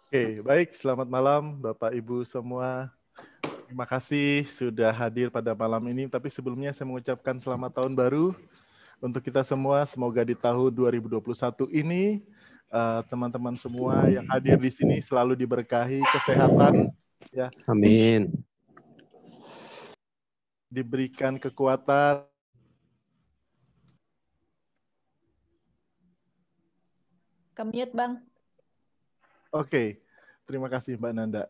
Oke, baik. Selamat malam Bapak Ibu semua. Terima kasih sudah hadir pada malam ini. Tapi sebelumnya saya mengucapkan selamat tahun baru untuk kita semua. Semoga di tahun 2021 ini teman-teman semua yang hadir di sini selalu diberkahi kesehatan, ya, Amin. diberikan kekuatan. Ke-mute, Bang. Oke, terima kasih Mbak Nanda.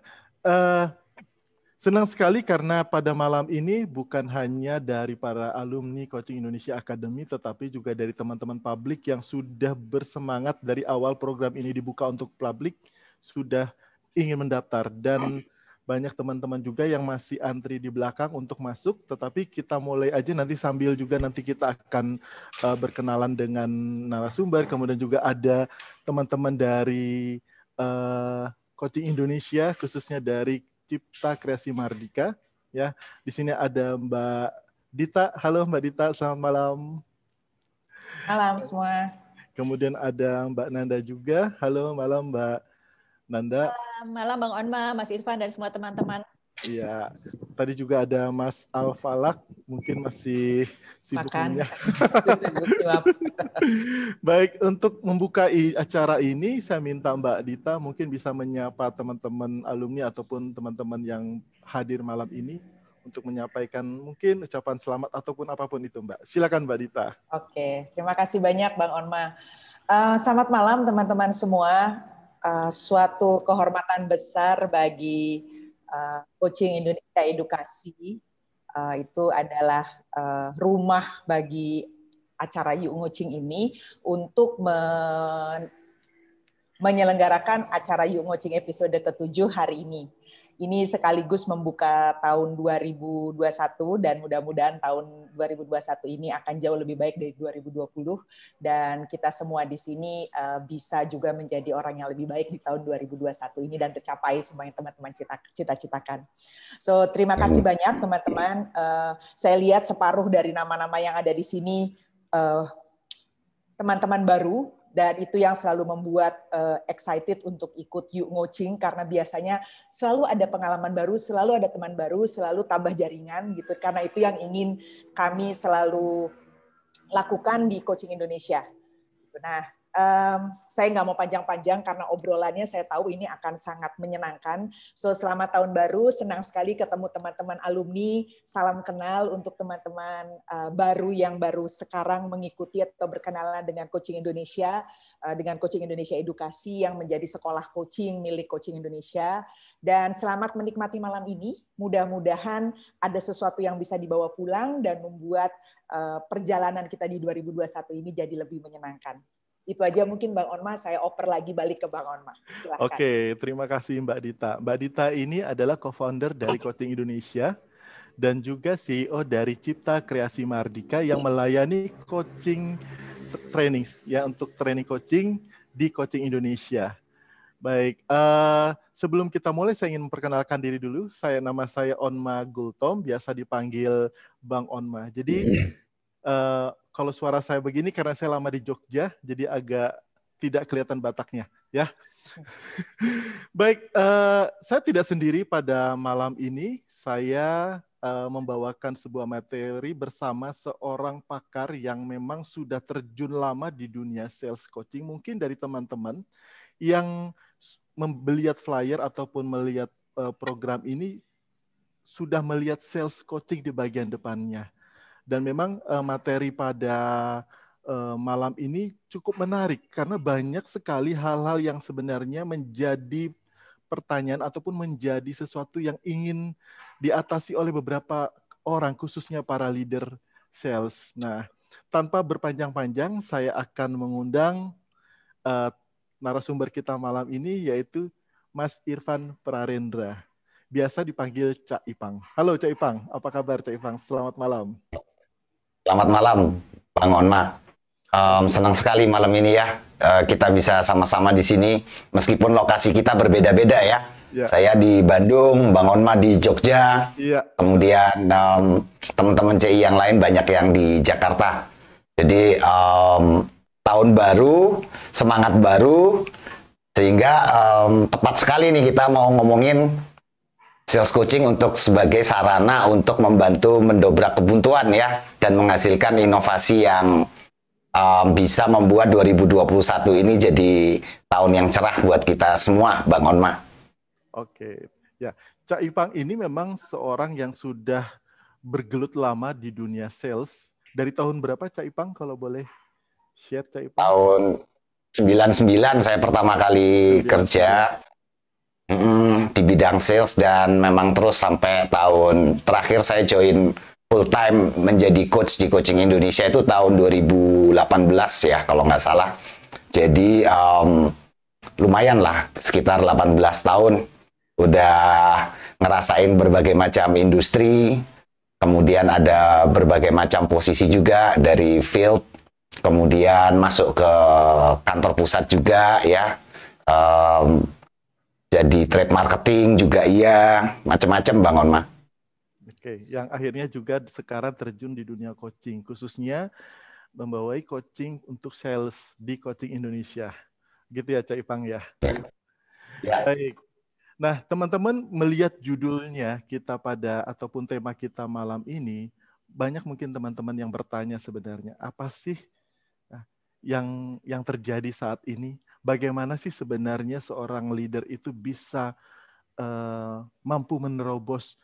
Senang sekali karena pada malam ini bukan hanya dari para alumni Coaching Indonesia Academy, tetapi juga dari teman-teman publik yang sudah bersemangat dari awal program ini dibuka untuk publik, sudah ingin mendaftar. Dan banyak teman-teman juga yang masih antri di belakang untuk masuk, tetapi kita mulai aja nanti sambil juga nanti kita akan berkenalan dengan narasumber, kemudian juga ada teman-teman dari Coaching Indonesia, khususnya dari Cipta Kreasi Mardika, ya. Di sini ada Mbak Dita. Halo Mbak Dita, selamat malam. Malam semua. Kemudian ada Mbak Nanda juga. Halo malam Mbak Nanda. Malam Bang Onma, Mas Irfan dan semua teman-teman. Iya, tadi juga ada Mas Alfalak, mungkin masih sibuk minyak. Baik, untuk membuka acara ini, saya minta Mbak Dita mungkin bisa menyapa teman-teman alumni ataupun teman-teman yang hadir malam ini untuk menyampaikan mungkin ucapan selamat ataupun apapun itu, Mbak. Silakan Mbak Dita. Oke, terima kasih banyak Bang Onma. Selamat malam teman-teman semua. Suatu kehormatan besar bagi Coaching Indonesia Edukasi. Itu adalah rumah bagi acara You Coaching ini untuk menyelenggarakan acara You Coaching episode ke-7 hari ini. Ini sekaligus membuka tahun 2021 dan mudah-mudahan tahun 2021 ini akan jauh lebih baik dari 2020 dan kita semua di sini bisa juga menjadi orang yang lebih baik di tahun 2021 ini dan tercapai semua yang teman-teman cita-citakan. So terima kasih banyak teman-teman. Saya lihat separuh dari nama-nama yang ada di sini teman-teman baru. Dan itu yang selalu membuat excited untuk ikut You Coaching karena biasanya selalu ada pengalaman baru, selalu ada teman baru, selalu tambah jaringan gitu. Karena itu yang ingin kami selalu lakukan di Coaching Indonesia. Nah, saya nggak mau panjang-panjang karena obrolannya saya tahu ini akan sangat menyenangkan. So selamat tahun baru, senang sekali ketemu teman-teman alumni. Salam kenal untuk teman-teman baru yang baru sekarang mengikuti atau berkenalan dengan Coaching Indonesia, dengan Coaching Indonesia Edukasi yang menjadi sekolah coaching milik Coaching Indonesia. Dan selamat menikmati malam ini. Mudah-mudahan ada sesuatu yang bisa dibawa pulang dan membuat perjalanan kita di 2021 ini jadi lebih menyenangkan. Itu aja mungkin Bang Onma, saya oper lagi balik ke Bang Onma. Silakan. Oke, terima kasih Mbak Dita. Mbak Dita ini adalah co-founder dari Coaching Indonesia dan juga CEO dari Cipta Kreasi Mardika yang melayani coaching training ya untuk training coaching di Coaching Indonesia. Baik, sebelum kita mulai saya ingin memperkenalkan diri dulu. Nama saya Onma Gultom, biasa dipanggil Bang Onma. Jadi kalau suara saya begini karena saya lama di Jogja, jadi agak tidak kelihatan Bataknya, ya. Baik, saya tidak sendiri pada malam ini. Saya membawakan sebuah materi bersama seorang pakar yang memang sudah terjun lama di dunia sales coaching. Mungkin dari teman-teman yang melihat flyer ataupun melihat program ini sudah melihat sales coaching di bagian depannya. Dan memang materi pada malam ini cukup menarik karena banyak sekali hal-hal yang sebenarnya menjadi pertanyaan ataupun menjadi sesuatu yang ingin diatasi oleh beberapa orang, khususnya para leader sales. Nah, tanpa berpanjang-panjang, saya akan mengundang narasumber kita malam ini, yaitu Mas Irfan Prarendra. Biasa dipanggil Cak Ipang. Halo Cak Ipang, apa kabar Cak Ipang? Selamat malam. Selamat malam, Bang Onma. Senang sekali malam ini ya, kita bisa sama-sama di sini, meskipun lokasi kita berbeda-beda ya. Ya. Saya di Bandung, Bang Onma di Jogja, ya. Kemudian teman-teman CI yang lain banyak yang di Jakarta. Jadi tahun baru, semangat baru, Sehingga tepat sekali nih kita mau ngomongin sales coaching untuk sebagai sarana untuk membantu mendobrak kebuntuan ya, dan menghasilkan inovasi yang bisa membuat 2021 ini jadi tahun yang cerah buat kita semua, Bang Onma. Oke, ya, Cak Ipang ini memang seorang yang sudah bergelut lama di dunia sales. Dari tahun berapa Cak Ipang kalau boleh share Cak Ipang? Tahun 99 saya pertama kali 99. kerja di bidang sales, dan memang terus sampai tahun terakhir saya join full time menjadi coach di Coaching Indonesia itu tahun 2018 ya kalau nggak salah. Jadi lumayan lah, sekitar 18 tahun udah ngerasain berbagai macam industri, kemudian ada berbagai macam posisi juga dari field, kemudian masuk ke kantor pusat juga ya. Jadi trade marketing juga iya, macam-macam Bang Onma. Oke, yang akhirnya juga sekarang terjun di dunia coaching, khususnya membawai coaching untuk sales di Coaching Indonesia. Gitu ya Cak Ipang ya? Ya. Baik. Nah, teman-teman melihat judulnya kita ataupun tema kita malam ini, banyak mungkin teman-teman yang bertanya sebenarnya, apa sih yang terjadi saat ini? Bagaimana sih sebenarnya seorang leader itu bisa mampu menerobos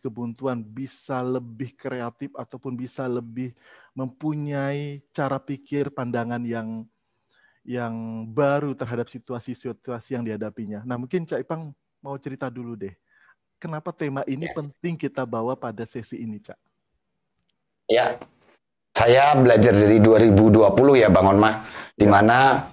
kebuntuan, bisa lebih kreatif ataupun bisa lebih mempunyai cara pikir, pandangan yang baru terhadap situasi-situasi yang dihadapinya. Nah, mungkin Cak Ipang mau cerita dulu deh. Kenapa tema ini penting kita bawa pada sesi ini, Cak? Ya, saya belajar dari 2020 ya Bang Onma, di mana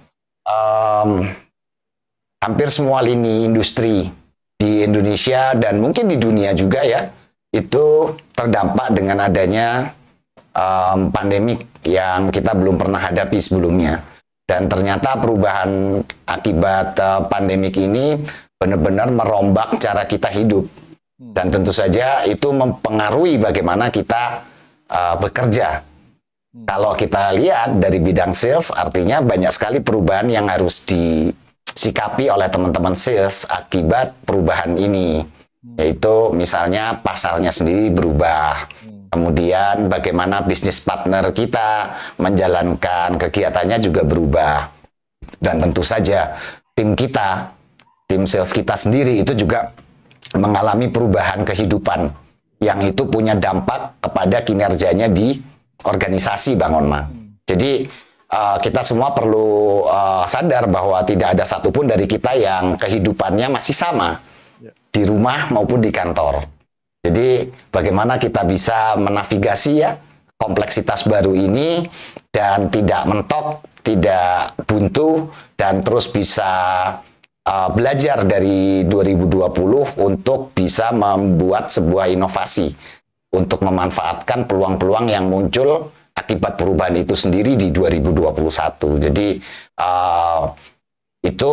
hampir semua lini industri di Indonesia dan mungkin di dunia juga ya, itu terdampak dengan adanya pandemik yang kita belum pernah hadapi sebelumnya. Dan ternyata perubahan akibat pandemik ini benar-benar merombak cara kita hidup. Dan tentu saja itu mempengaruhi bagaimana kita bekerja. Kalau kita lihat dari bidang sales, artinya banyak sekali perubahan yang harus disikapi oleh teman-teman sales akibat perubahan ini. Yaitu misalnya pasarnya sendiri berubah. Kemudian bagaimana bisnis partner kita menjalankan kegiatannya juga berubah. Dan tentu saja tim sales kita sendiri itu juga mengalami perubahan kehidupan yang itu punya dampak kepada kinerjanya di organisasi Bang Onma. Jadi kita semua perlu sadar bahwa tidak ada satupun dari kita yang kehidupannya masih sama di rumah maupun di kantor. Jadi bagaimana kita bisa menavigasi ya kompleksitas baru ini dan tidak mentok, tidak buntu, dan terus bisa belajar dari 2020 untuk bisa membuat sebuah inovasi untuk memanfaatkan peluang-peluang yang muncul akibat perubahan itu sendiri di 2021. Jadi itu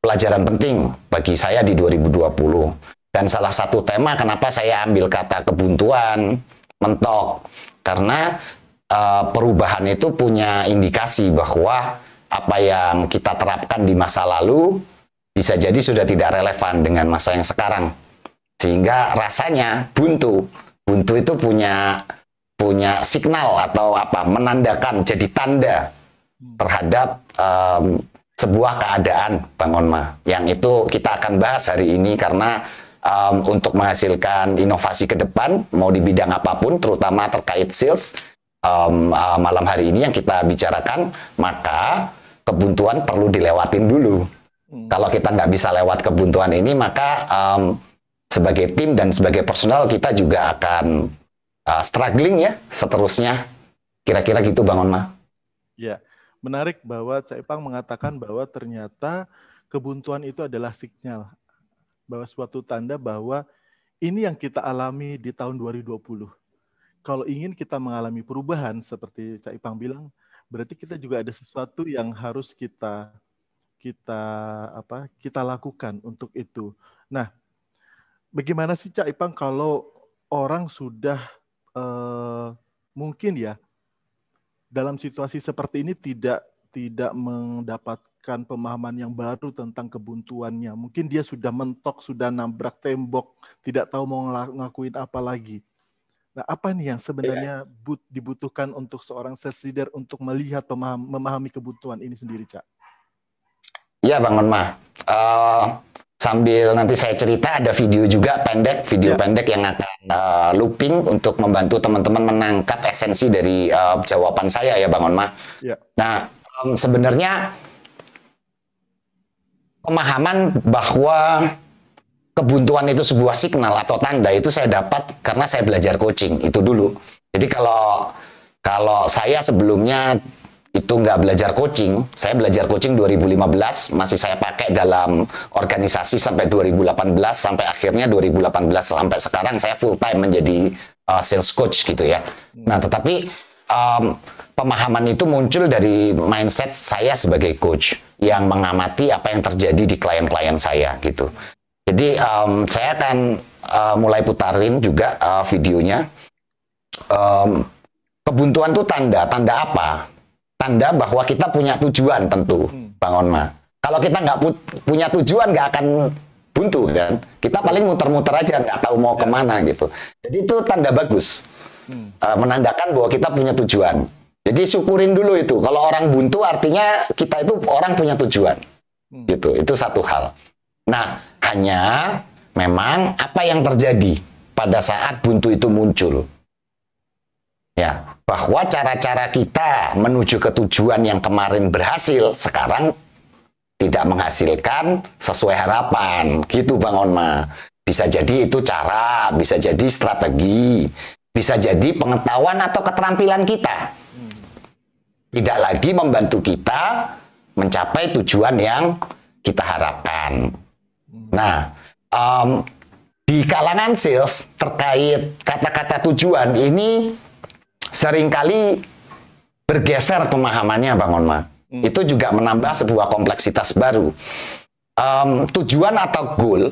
pelajaran penting bagi saya di 2020. Dan salah satu tema kenapa saya ambil kata kebuntuan, mentok, karena perubahan itu punya indikasi bahwa apa yang kita terapkan di masa lalu bisa jadi sudah tidak relevan dengan masa yang sekarang. Sehingga rasanya buntu itu punya signal atau apa, menandakan, jadi tanda terhadap sebuah keadaan Bang Onma. Yang itu kita akan bahas hari ini karena untuk menghasilkan inovasi ke depan, mau di bidang apapun, terutama terkait sales, malam hari ini yang kita bicarakan, maka kebuntuan perlu dilewatin dulu. Kalau kita nggak bisa lewat kebuntuan ini, maka sebagai tim dan sebagai personal kita juga akan struggling ya seterusnya. Kira-kira gitu Bang Onma. Ya, menarik bahwa Cak Ipang mengatakan bahwa ternyata kebuntuan itu adalah sinyal, bahwa suatu tanda bahwa ini yang kita alami di tahun 2020. Kalau ingin kita mengalami perubahan seperti Cak Ipang bilang, berarti kita juga ada sesuatu yang harus kita lakukan untuk itu. Nah, bagaimana sih Cak Ipang kalau orang sudah mungkin ya dalam situasi seperti ini tidak tidak mendapatkan pemahaman yang baru tentang kebuntuannya. Mungkin dia sudah mentok, sudah nabrak tembok, tidak tahu mau ngelakuin apa lagi. Nah, apa nih yang sebenarnya dibutuhkan untuk seorang sales leader untuk melihat, memahami kebutuhan ini sendiri, Cak? Iya, Bang Onma. Sambil nanti saya cerita, ada video juga pendek, pendek yang akan looping untuk membantu teman-teman menangkap esensi dari jawaban saya ya, Bang Onma. Ya. Nah, sebenarnya pemahaman bahwa kebuntuan itu sebuah signal atau tanda itu saya dapat karena saya belajar coaching itu dulu. Jadi kalau saya sebelumnya itu nggak belajar coaching, saya belajar coaching 2015, masih saya pakai dalam organisasi sampai 2018, sampai akhirnya 2018 sampai sekarang saya full time menjadi sales coach gitu ya. Nah, tetapi pemahaman itu muncul dari mindset saya sebagai coach yang mengamati apa yang terjadi di klien-klien saya gitu. Jadi saya akan mulai putarin juga videonya. Kebuntuan itu tanda apa? Tanda bahwa kita punya tujuan tentu, Bang Onma. Kalau kita nggak punya tujuan, nggak akan buntu kan? Kita paling muter-muter aja, nggak tahu mau kemana gitu. Jadi itu tanda bagus, menandakan bahwa kita punya tujuan. Jadi syukurin dulu itu. Kalau orang buntu artinya kita itu orang punya tujuan, gitu. Itu satu hal. Nah, hanya memang apa yang terjadi pada saat buntu itu muncul. Ya, bahwa cara-cara kita menuju ke tujuan yang kemarin berhasil, sekarang tidak menghasilkan sesuai harapan. Gitu, Bang Onma. Bisa jadi itu cara, bisa jadi strategi, bisa jadi pengetahuan atau keterampilan kita. Tidak lagi membantu kita mencapai tujuan yang kita harapkan. Nah, di kalangan sales terkait kata-kata tujuan ini seringkali bergeser pemahamannya, Bang Onma. Itu juga menambah sebuah kompleksitas baru. Tujuan atau goal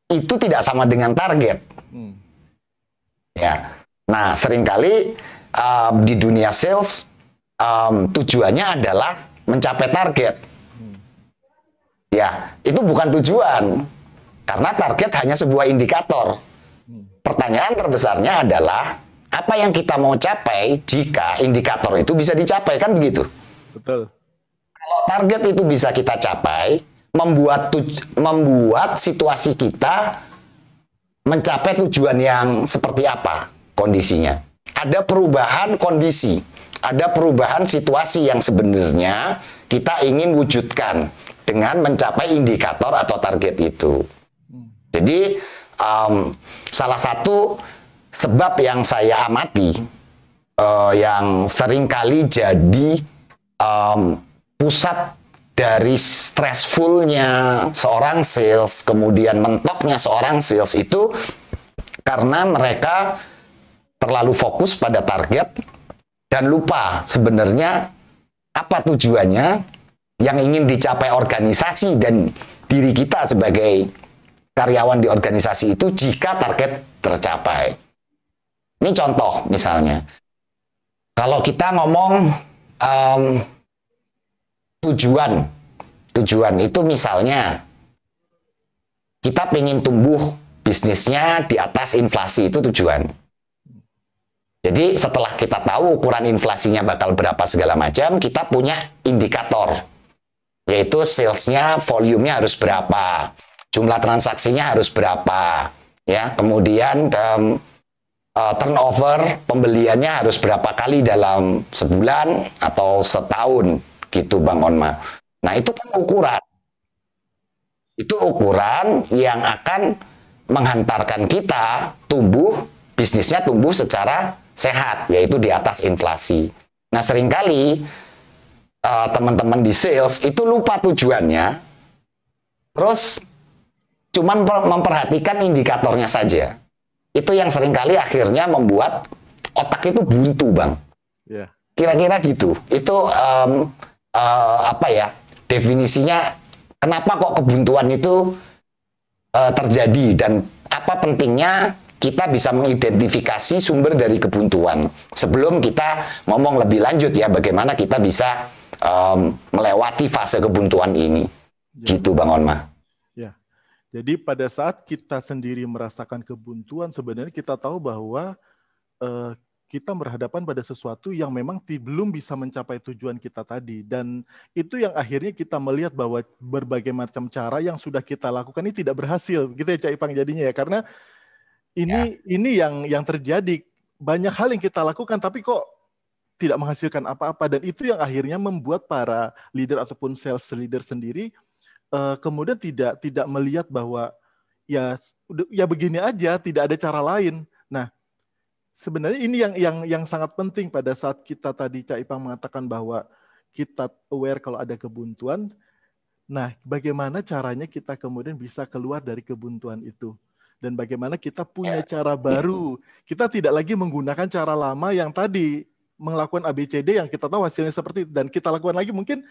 itu tidak sama dengan target. Ya. Nah, seringkali di dunia sales tujuannya adalah mencapai target. Ya, itu bukan tujuan. Karena target hanya sebuah indikator. Pertanyaan terbesarnya adalah apa yang kita mau capai jika indikator itu bisa dicapai, kan begitu? Betul. Kalau target itu bisa kita capai, membuat situasi kita mencapai tujuan yang seperti apa kondisinya. Ada perubahan kondisi, ada perubahan situasi yang sebenarnya kita ingin wujudkan dengan mencapai indikator atau target itu. Jadi salah satu sebab yang saya amati yang seringkali jadi pusat dari stressfulnya seorang sales, kemudian mentoknya seorang sales itu karena mereka terlalu fokus pada target dan lupa sebenarnya apa tujuannya yang ingin dicapai organisasi dan diri kita sebagai karyawan di organisasi itu jika target tercapai. Ini contoh misalnya, kalau kita ngomong tujuan itu misalnya kita pengen tumbuh bisnisnya di atas inflasi, itu tujuan. Jadi setelah kita tahu ukuran inflasinya bakal berapa segala macam, kita punya indikator, yaitu salesnya, volumenya harus berapa, jumlah transaksinya harus berapa, ya. Kemudian turnover pembeliannya harus berapa kali dalam sebulan atau setahun, gitu Bang Onma. Nah, itu kan ukuran. Itu ukuran yang akan menghantarkan kita tumbuh, bisnisnya tumbuh secara sehat, yaitu di atas inflasi. Nah, seringkali teman-teman di sales itu lupa tujuannya, terus cuman memperhatikan indikatornya saja. Itu yang seringkali akhirnya membuat otak itu buntu, Bang. Yeah. Kira-kira gitu. Itu apa ya, definisinya kenapa kok kebuntuan itu terjadi dan apa pentingnya kita bisa mengidentifikasi sumber dari kebuntuan. Sebelum kita ngomong lebih lanjut ya, bagaimana kita bisa melewati fase kebuntuan ini. Gitu Bang Onma. Ya. Jadi pada saat kita sendiri merasakan kebuntuan, sebenarnya kita tahu bahwa kita berhadapan pada sesuatu yang memang belum bisa mencapai tujuan kita tadi. Dan itu yang akhirnya kita melihat bahwa berbagai macam cara yang sudah kita lakukan ini tidak berhasil. Gitu ya Cak Ipang jadinya ya. Karena ini yang terjadi. Banyak hal yang kita lakukan tapi kok tidak menghasilkan apa-apa. Dan itu yang akhirnya membuat para leader ataupun sales leader sendiri kemudian tidak melihat bahwa ya begini aja, tidak ada cara lain. Nah, sebenarnya ini yang sangat penting pada saat kita tadi Cak Ipang mengatakan bahwa kita aware kalau ada kebuntuan. Nah, bagaimana caranya kita kemudian bisa keluar dari kebuntuan itu? Dan bagaimana kita punya cara baru. Kita tidak lagi menggunakan cara lama yang tadi melakukan ABCD yang kita tahu hasilnya seperti itu. Dan kita lakukan lagi mungkin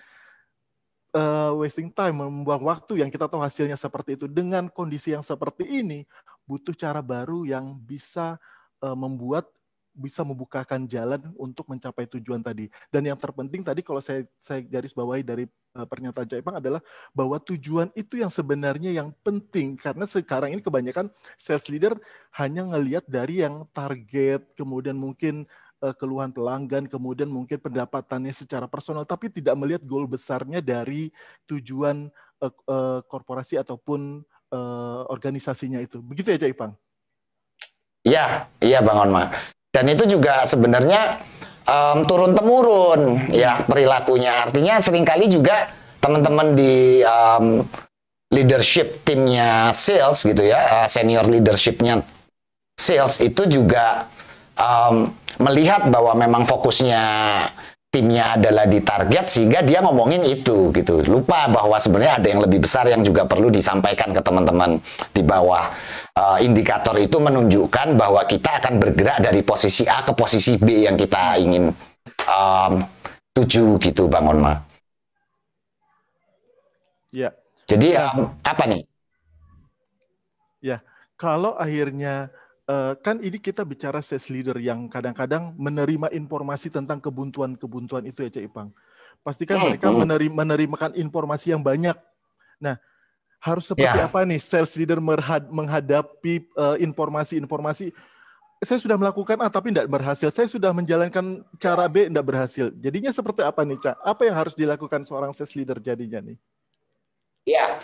wasting time, membuang waktu yang kita tahu hasilnya seperti itu. Dengan kondisi yang seperti ini, butuh cara baru yang bisa bisa membukakan jalan untuk mencapai tujuan tadi. Dan yang terpenting tadi kalau saya garis bawahi dari pernyataan Cak Ipang adalah bahwa tujuan itu yang sebenarnya yang penting. Karena sekarang ini kebanyakan sales leader hanya ngelihat dari yang target, kemudian mungkin keluhan pelanggan, kemudian mungkin pendapatannya secara personal, tapi tidak melihat goal besarnya dari tujuan korporasi ataupun organisasinya itu. Begitu ya Cak Ipang? Iya Bang Onma. Dan itu juga sebenarnya turun-temurun ya perilakunya. Artinya seringkali juga teman-teman di leadership timnya sales gitu ya, senior leadershipnya sales itu juga melihat bahwa memang fokusnya timnya adalah di target sehingga dia ngomongin itu gitu. Lupa bahwa sebenarnya ada yang lebih besar yang juga perlu disampaikan ke teman-teman di bawah. Indikator itu menunjukkan bahwa kita akan bergerak dari posisi A ke posisi B yang kita ingin tuju gitu Bang Onma. Ya. Jadi apa nih? Ya, kalau akhirnya kan ini kita bicara sales leader yang kadang-kadang menerima informasi tentang kebuntuan-kebuntuan itu ya Cak Ipang. Pastikan mereka menerimakan informasi yang banyak. Nah, harus seperti apa nih sales leader menghadapi informasi-informasi. Saya sudah melakukan A tapi tidak berhasil. Saya sudah menjalankan cara B tidak berhasil. Jadinya seperti apa nih Cak? Apa yang harus dilakukan seorang sales leader jadinya nih? Ya.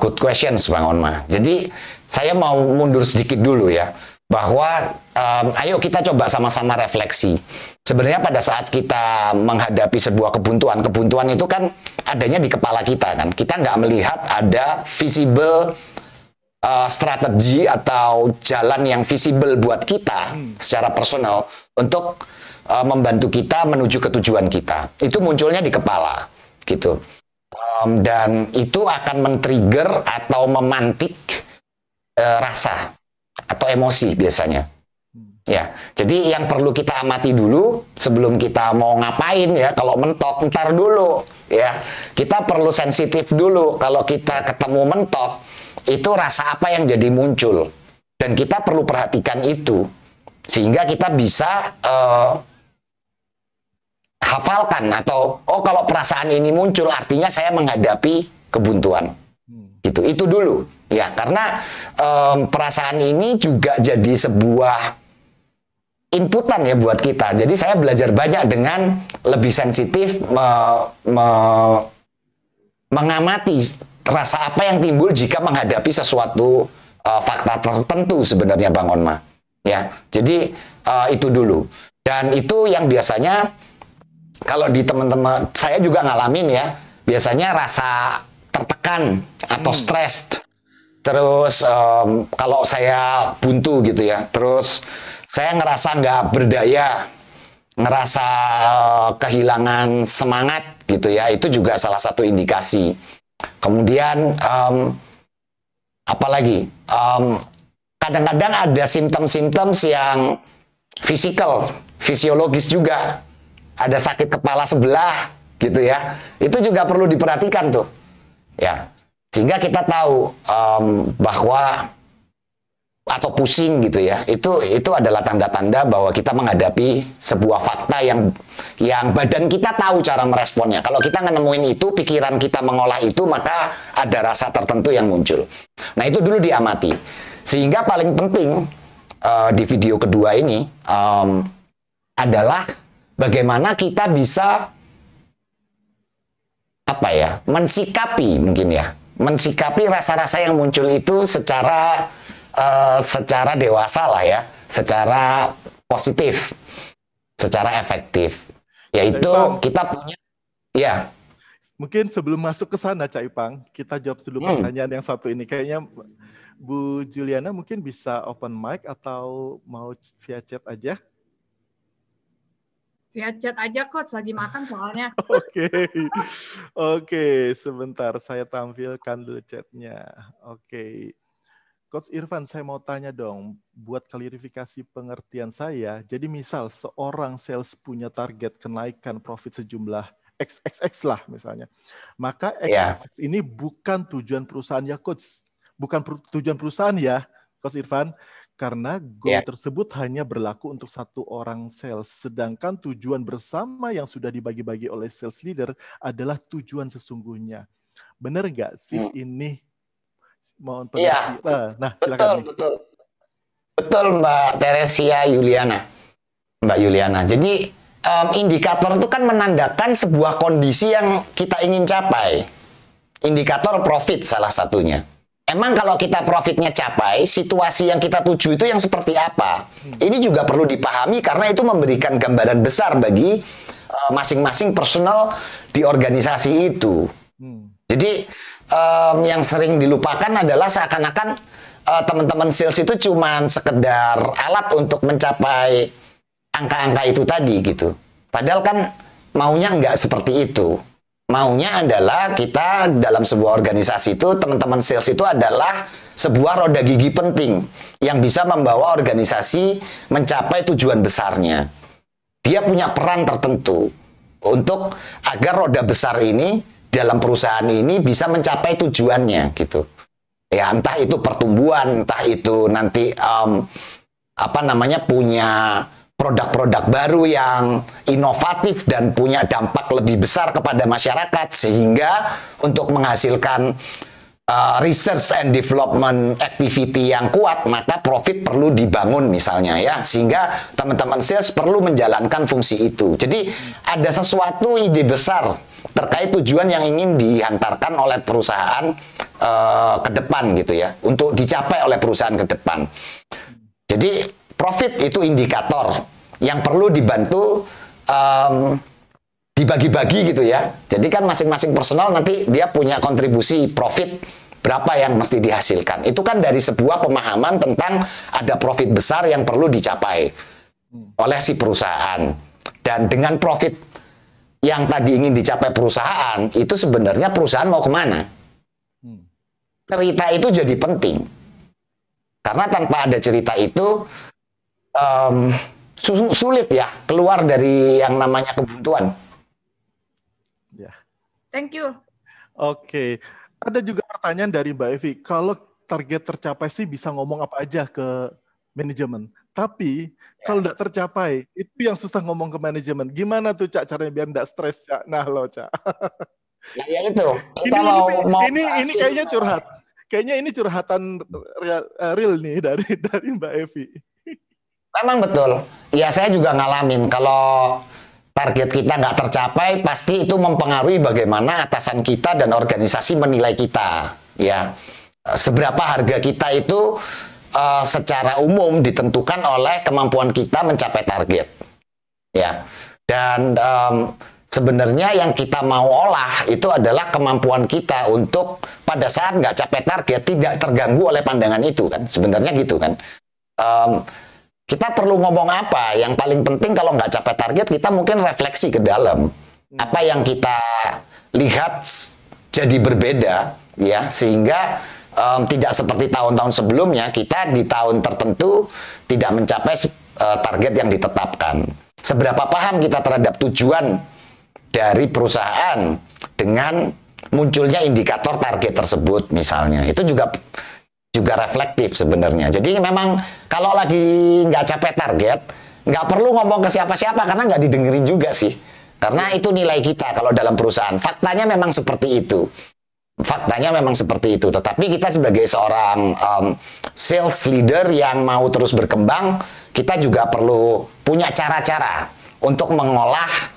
Good questions Bang Onma. Jadi saya mau mundur sedikit dulu ya, bahwa ayo kita coba sama-sama refleksi. Sebenarnya pada saat kita menghadapi sebuah kebuntuan itu kan adanya di kepala kita kan. Kita nggak melihat ada visible strategi atau jalan yang visible buat kita secara personal untuk membantu kita menuju ke tujuan kita. Itu munculnya di kepala gitu. Dan itu akan men-trigger atau memantik rasa atau emosi biasanya. Ya, jadi yang perlu kita amati dulu sebelum kita mau ngapain ya. Kalau mentok, ntar dulu ya. Kita perlu sensitif dulu. Kalau kita ketemu mentok, itu rasa apa yang jadi muncul. Dan kita perlu perhatikan itu sehingga kita bisa hafalkan atau kalau perasaan ini muncul artinya saya menghadapi kebuntuan. Gitu. Itu dulu ya, karena perasaan ini juga jadi sebuah inputan ya buat kita. Jadi saya belajar banyak dengan lebih sensitif mengamati rasa apa yang timbul jika menghadapi sesuatu fakta tertentu sebenarnya Bang Onma. Ya, jadi itu dulu. Dan itu yang biasanya kalau di teman-teman saya juga ngalamin ya, biasanya rasa tertekan atau stres. Terus kalau saya buntu gitu ya, terus saya ngerasa nggak berdaya, ngerasa kehilangan semangat gitu ya, itu juga salah satu indikasi. Kemudian apalagi kadang-kadang ada simptom-simptom yang fisiologis juga. Ada sakit kepala sebelah gitu ya, itu juga perlu diperhatikan tuh ya, sehingga kita tahu bahwa atau pusing gitu ya, itu adalah tanda-tanda bahwa kita menghadapi sebuah fakta yang badan kita tahu cara meresponnya. Kalau kita nemuin itu, pikiran kita mengolah itu, maka ada rasa tertentu yang muncul. Nah, itu dulu diamati. Sehingga paling penting di video kedua ini adalah bagaimana kita bisa mensikapi mungkin ya, mensikapi rasa-rasa yang muncul itu secara dewasa lah ya, secara positif, secara efektif. Yaitu kita punya, ya. Mungkin sebelum masuk ke sana, Cak Ipang, kita jawab dulu pertanyaan yang satu ini. Kayaknya Bu Juliana mungkin bisa open mic atau mau via chat aja? Via chat aja, Coach. Lagi makan soalnya. Oke, sebentar. Saya tampilkan dulu chatnya. Oke. Coach Irfan, saya mau tanya dong, buat klarifikasi pengertian saya, jadi misal seorang sales punya target kenaikan profit sejumlah XXX lah misalnya, maka XXX ini bukan tujuan perusahaan ya Coach, bukan tujuan perusahaan ya Coach Irfan, karena goal tersebut hanya berlaku untuk satu orang sales, sedangkan tujuan bersama yang sudah dibagi-bagi oleh sales leader adalah tujuan sesungguhnya. Benar nggak sih ini? Mohon pengertian. Nah, silakan. Betul Mbak Teresia Yuliana. Mbak Yuliana. Jadi indikator itu kan menandakan sebuah kondisi yang kita ingin capai. Indikator profit salah satunya. Emang kalau kita profitnya capai, situasi yang kita tuju itu yang seperti apa? Ini juga perlu dipahami karena itu memberikan gambaran besar bagi masing-masing personal di organisasi itu. Jadi yang sering dilupakan adalah seakan-akan teman-teman sales itu cuma sekedar alat untuk mencapai angka-angka itu tadi gitu. Padahal kan maunya nggak seperti itu. Maunya adalah kita dalam sebuah organisasi itu, teman-teman sales itu adalah sebuah roda gigi penting yang bisa membawa organisasi mencapai tujuan besarnya. Dia punya peran tertentu untuk agar roda besar ini dalam perusahaan ini bisa mencapai tujuannya gitu. Ya, entah itu pertumbuhan, entah itu nanti punya produk-produk baru yang inovatif dan punya dampak lebih besar kepada masyarakat sehingga untuk menghasilkan research and development activity yang kuat, maka profit perlu dibangun misalnya ya, sehingga teman-teman sales perlu menjalankan fungsi itu. Jadi ada sesuatu ide besar terkait tujuan yang ingin dihantarkan oleh perusahaan ke depan gitu ya, untuk dicapai oleh perusahaan ke depan. Jadi profit itu indikator yang perlu dibantu dibagi-bagi gitu ya. Jadi kan masing-masing personal nanti dia punya kontribusi profit berapa yang mesti dihasilkan. Itu kan dari sebuah pemahaman tentang ada profit besar yang perlu dicapai oleh si perusahaan. Dan dengan profit yang tadi ingin dicapai perusahaan, itu sebenarnya perusahaan mau kemana? Cerita itu jadi penting. Karena tanpa ada cerita itu sulit ya keluar dari yang namanya kebuntuan. Ya. Thank you. Oke. Ada juga pertanyaan dari Mbak Evi. Kalau target tercapai sih bisa ngomong apa aja ke manajemen. Tapi kalau tidak tercapai, itu yang susah ngomong ke manajemen. Gimana tuh Cak caranya biar tidak stres, Cak? Nah loh, Cak. Ya itu. Ini kayaknya curhat. Kayaknya ini curhatan real nih dari Mbak Evi. Memang betul. Ya saya juga ngalamin. Kalau target kita nggak tercapai, pasti itu mempengaruhi bagaimana atasan kita dan organisasi menilai kita. Ya, seberapa harga kita itu secara umum ditentukan oleh kemampuan kita mencapai target. Ya, dan sebenarnya yang kita mau olah itu adalah kemampuan kita untuk pada saat nggak capai target tidak terganggu oleh pandangan itu kan. Sebenarnya gitu kan. Kita perlu ngomong apa? Yang paling penting kalau nggak capai target, kita mungkin refleksi ke dalam. Apa yang kita lihat jadi berbeda, ya, sehingga tidak seperti tahun-tahun sebelumnya, kita di tahun tertentu tidak mencapai target yang ditetapkan. Seberapa paham kita terhadap tujuan dari perusahaan dengan munculnya indikator target tersebut misalnya. Itu juga juga reflektif sebenarnya. Jadi memang kalau lagi nggak capek target, nggak perlu ngomong ke siapa-siapa karena nggak didengerin juga sih. Karena itu nilai kita kalau dalam perusahaan. Faktanya memang seperti itu. Faktanya memang seperti itu. Tetapi kita sebagai seorang sales leader yang mau terus berkembang, kita juga perlu punya cara-cara untuk mengolah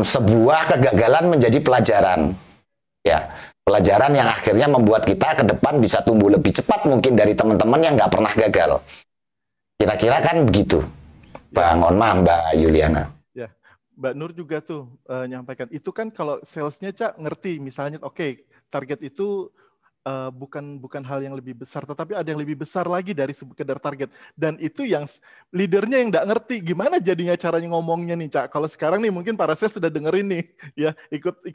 sebuah kegagalan menjadi pelajaran. Ya. Pelajaran yang akhirnya membuat kita ke depan bisa tumbuh lebih cepat mungkin dari teman-teman yang nggak pernah gagal. Kira-kira kan begitu, Bang Onma, Mbak Yuliana. Ya, Mbak Nur juga tuh nyampaikan. Itu kan kalau salesnya, Cak, ngerti. Misalnya, oke, target itu bukan hal yang lebih besar, tetapi ada yang lebih besar lagi dari sekedar target. Dan itu yang leadernya yang nggak ngerti gimana jadinya caranya ngomongnya nih, Cak. Kalau sekarang nih mungkin para sales sudah dengerin nih, ya ikut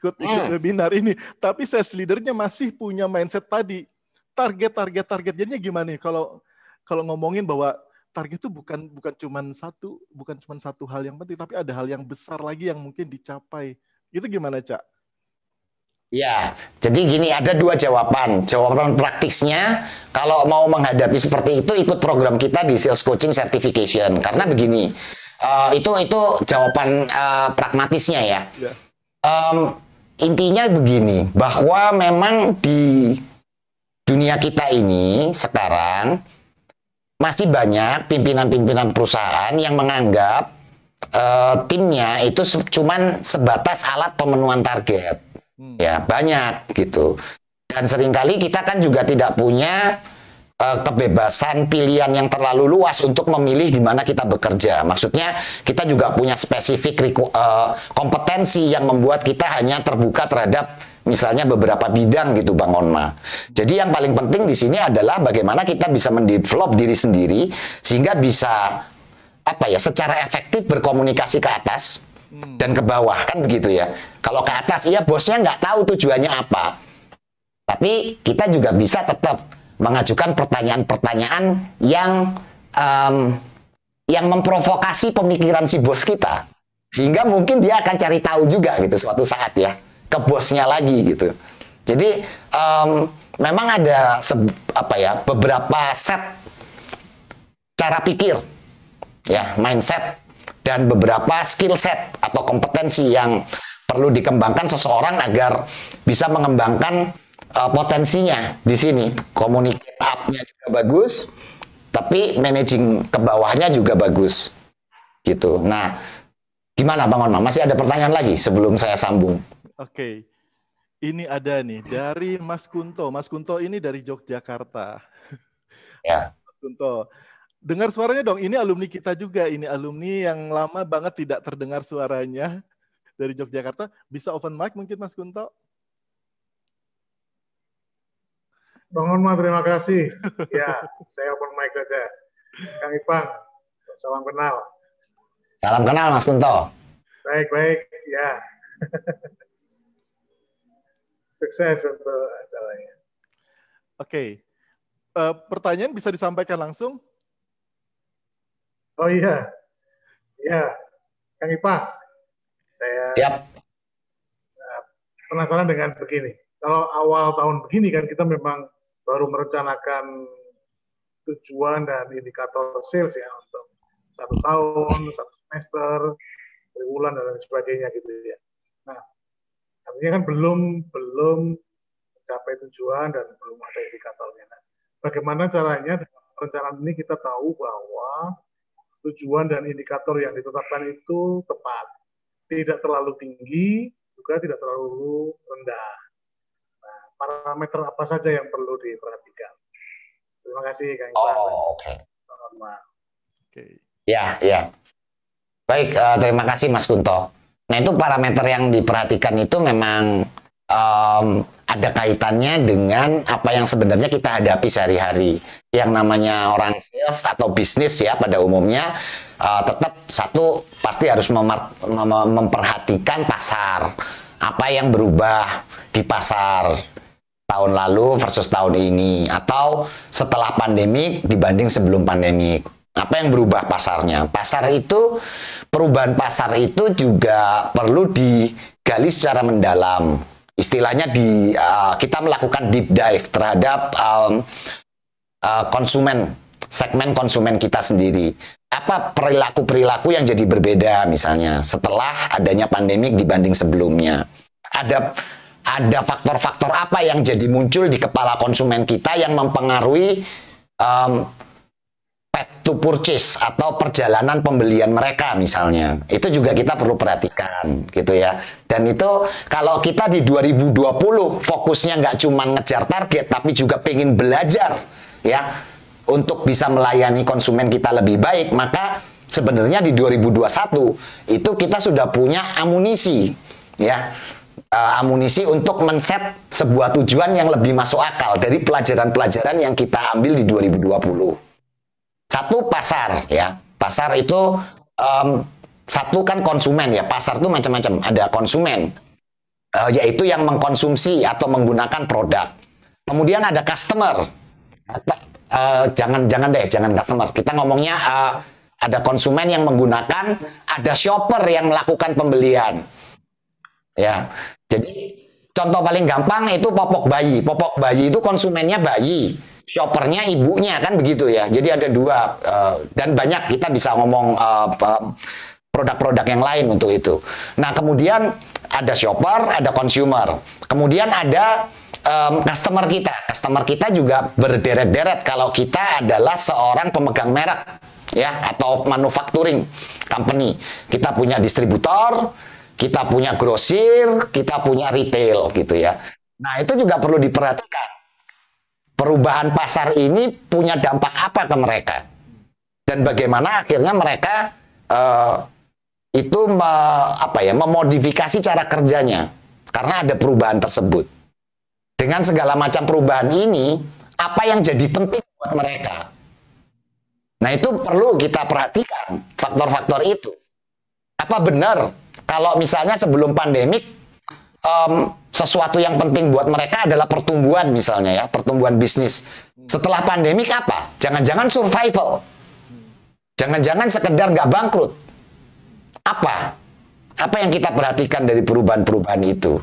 webinar ini. Tapi sales leadernya masih punya mindset tadi, target. Jadinya gimana nih kalau ngomongin bahwa target itu bukan cuma satu hal yang penting, tapi ada hal yang besar lagi yang mungkin dicapai. Itu gimana, Cak? Ya, jadi gini, ada dua jawaban. Jawaban praktisnya, kalau mau menghadapi seperti itu, ikut program kita di Sales Coaching Certification. Karena begini, itu jawaban pragmatisnya ya. Intinya begini, bahwa memang di dunia kita ini sekarang masih banyak pimpinan-pimpinan perusahaan yang menganggap timnya itu cuman sebatas alat pemenuhan target. Ya, banyak gitu. Dan seringkali kita kan juga tidak punya kebebasan pilihan yang terlalu luas untuk memilih di mana kita bekerja. Maksudnya kita juga punya spesifik kompetensi yang membuat kita hanya terbuka terhadap misalnya beberapa bidang gitu, Bang Onma. Jadi yang paling penting di sini adalah bagaimana kita bisa mendevelop diri sendiri sehingga bisa secara efektif berkomunikasi ke atas dan ke bawah, kan begitu ya. Kalau ke atas, iya bosnya nggak tahu tujuannya apa. Tapi kita juga bisa tetap mengajukan pertanyaan-pertanyaan yang memprovokasi pemikiran si bos kita. Sehingga mungkin dia akan cari tahu juga gitu suatu saat ya, ke bosnya lagi gitu. Jadi memang ada beberapa set cara pikir, ya, mindset, dan beberapa skill set atau kompetensi yang perlu dikembangkan seseorang agar bisa mengembangkan potensinya di sini. Communicate up-nya juga bagus, tapi managing ke bawahnya juga bagus. Gitu. Nah, gimana Bang Onma? Masih ada pertanyaan lagi sebelum saya sambung? Oke. Ini ada nih dari Mas Kunto. Mas Kunto ini dari Yogyakarta. Ya. Mas Kunto. Dengar suaranya dong, ini alumni kita juga, ini alumni yang lama banget tidak terdengar suaranya dari Yogyakarta. Bisa open mic mungkin Mas Kunto? Bang Onma, terima kasih. Ya, saya open mic saja. Kang Ipang, salam kenal. Salam kenal Mas Kunto. Baik, ya. Sukses untuk acaranya. Oke. Pertanyaan bisa disampaikan langsung? Oh iya, ya, Kang Ipang, saya penasaran dengan begini. Kalau awal tahun begini kan kita memang baru merencanakan tujuan dan indikator sales ya untuk 1 tahun, 1 semester, triwulan dan lain sebagainya gitu ya. Nah, artinya kan belum mencapai tujuan dan belum ada indikatornya. Nah, bagaimana caranya dalam perencanaan ini kita tahu bahwa tujuan dan indikator yang ditetapkan itu tepat, tidak terlalu tinggi, juga tidak terlalu rendah. Nah, parameter apa saja yang perlu diperhatikan? Terima kasih, Kang Ipang. Oke. Ya. Baik, terima kasih Mas Kunto. Nah, itu parameter yang diperhatikan itu memang ada kaitannya dengan apa yang sebenarnya kita hadapi sehari-hari. Yang namanya orang sales atau bisnis ya pada umumnya tetap satu pasti harus memperhatikan pasar. Apa yang berubah di pasar tahun lalu versus tahun ini atau setelah pandemi dibanding sebelum pandemi. Apa yang berubah pasarnya? Pasar itu, perubahan pasar itu juga perlu digali secara mendalam. Istilahnya kita melakukan deep dive terhadap konsumen, segmen konsumen kita sendiri. Apa perilaku-perilaku yang jadi berbeda misalnya setelah adanya pandemik dibanding sebelumnya. Ada faktor-faktor apa yang jadi muncul di kepala konsumen kita yang mempengaruhi path to purchase atau perjalanan pembelian mereka misalnya. Itu juga kita perlu perhatikan gitu ya. Dan itu kalau kita di 2020 fokusnya nggak cuma ngejar target tapi juga pengen belajar ya untuk bisa melayani konsumen kita lebih baik, maka sebenarnya di 2021 itu kita sudah punya amunisi ya. Amunisi untuk men-set sebuah tujuan yang lebih masuk akal dari pelajaran-pelajaran yang kita ambil di 2020. Satu, pasar ya. Pasar itu satu kan konsumen ya. Pasar itu macam-macam. Ada konsumen yaitu yang mengkonsumsi atau menggunakan produk. Kemudian ada customer. Jangan customer. Kita ngomongnya ada konsumen yang menggunakan, ada shopper yang melakukan pembelian. Ya. Jadi contoh paling gampang itu popok bayi. Popok bayi itu konsumennya bayi, shoppernya ibunya kan begitu ya. Jadi ada dua dan banyak kita bisa ngomong produk-produk yang lain untuk itu. Nah, kemudian ada shopper, ada consumer. Kemudian ada customer kita. Customer kita juga berderet-deret kalau kita adalah seorang pemegang merek ya atau manufacturing company. Kita punya distributor, kita punya grosir, kita punya retail gitu ya. Nah, itu juga perlu diperhatikan. Perubahan pasar ini punya dampak apa ke mereka? Dan bagaimana akhirnya mereka itu memodifikasi cara kerjanya karena ada perubahan tersebut. Dengan segala macam perubahan ini, apa yang jadi penting buat mereka? Nah, itu perlu kita perhatikan faktor-faktor itu. Apa benar kalau misalnya sebelum pandemik sesuatu yang penting buat mereka adalah pertumbuhan misalnya ya, pertumbuhan bisnis. Setelah pandemik apa? Jangan-jangan survival. Jangan-jangan sekedar nggak bangkrut. Apa? Apa yang kita perhatikan dari perubahan-perubahan itu?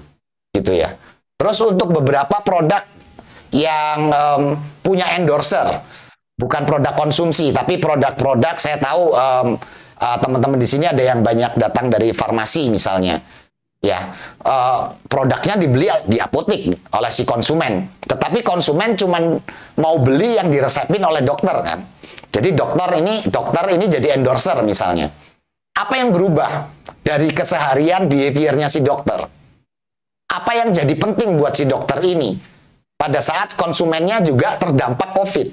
Gitu ya. Terus untuk beberapa produk yang punya endorser, bukan produk konsumsi, tapi produk-produk saya tahu teman-teman di sini ada yang banyak datang dari farmasi misalnya, ya produknya dibeli di apotek oleh si konsumen, tetapi konsumen cuma mau beli yang diresepin oleh dokter kan, jadi dokter ini jadi endorser misalnya. Apa yang berubah dari keseharian behaviornya si dokter? Apa yang jadi penting buat si dokter ini pada saat konsumennya juga terdampak COVID?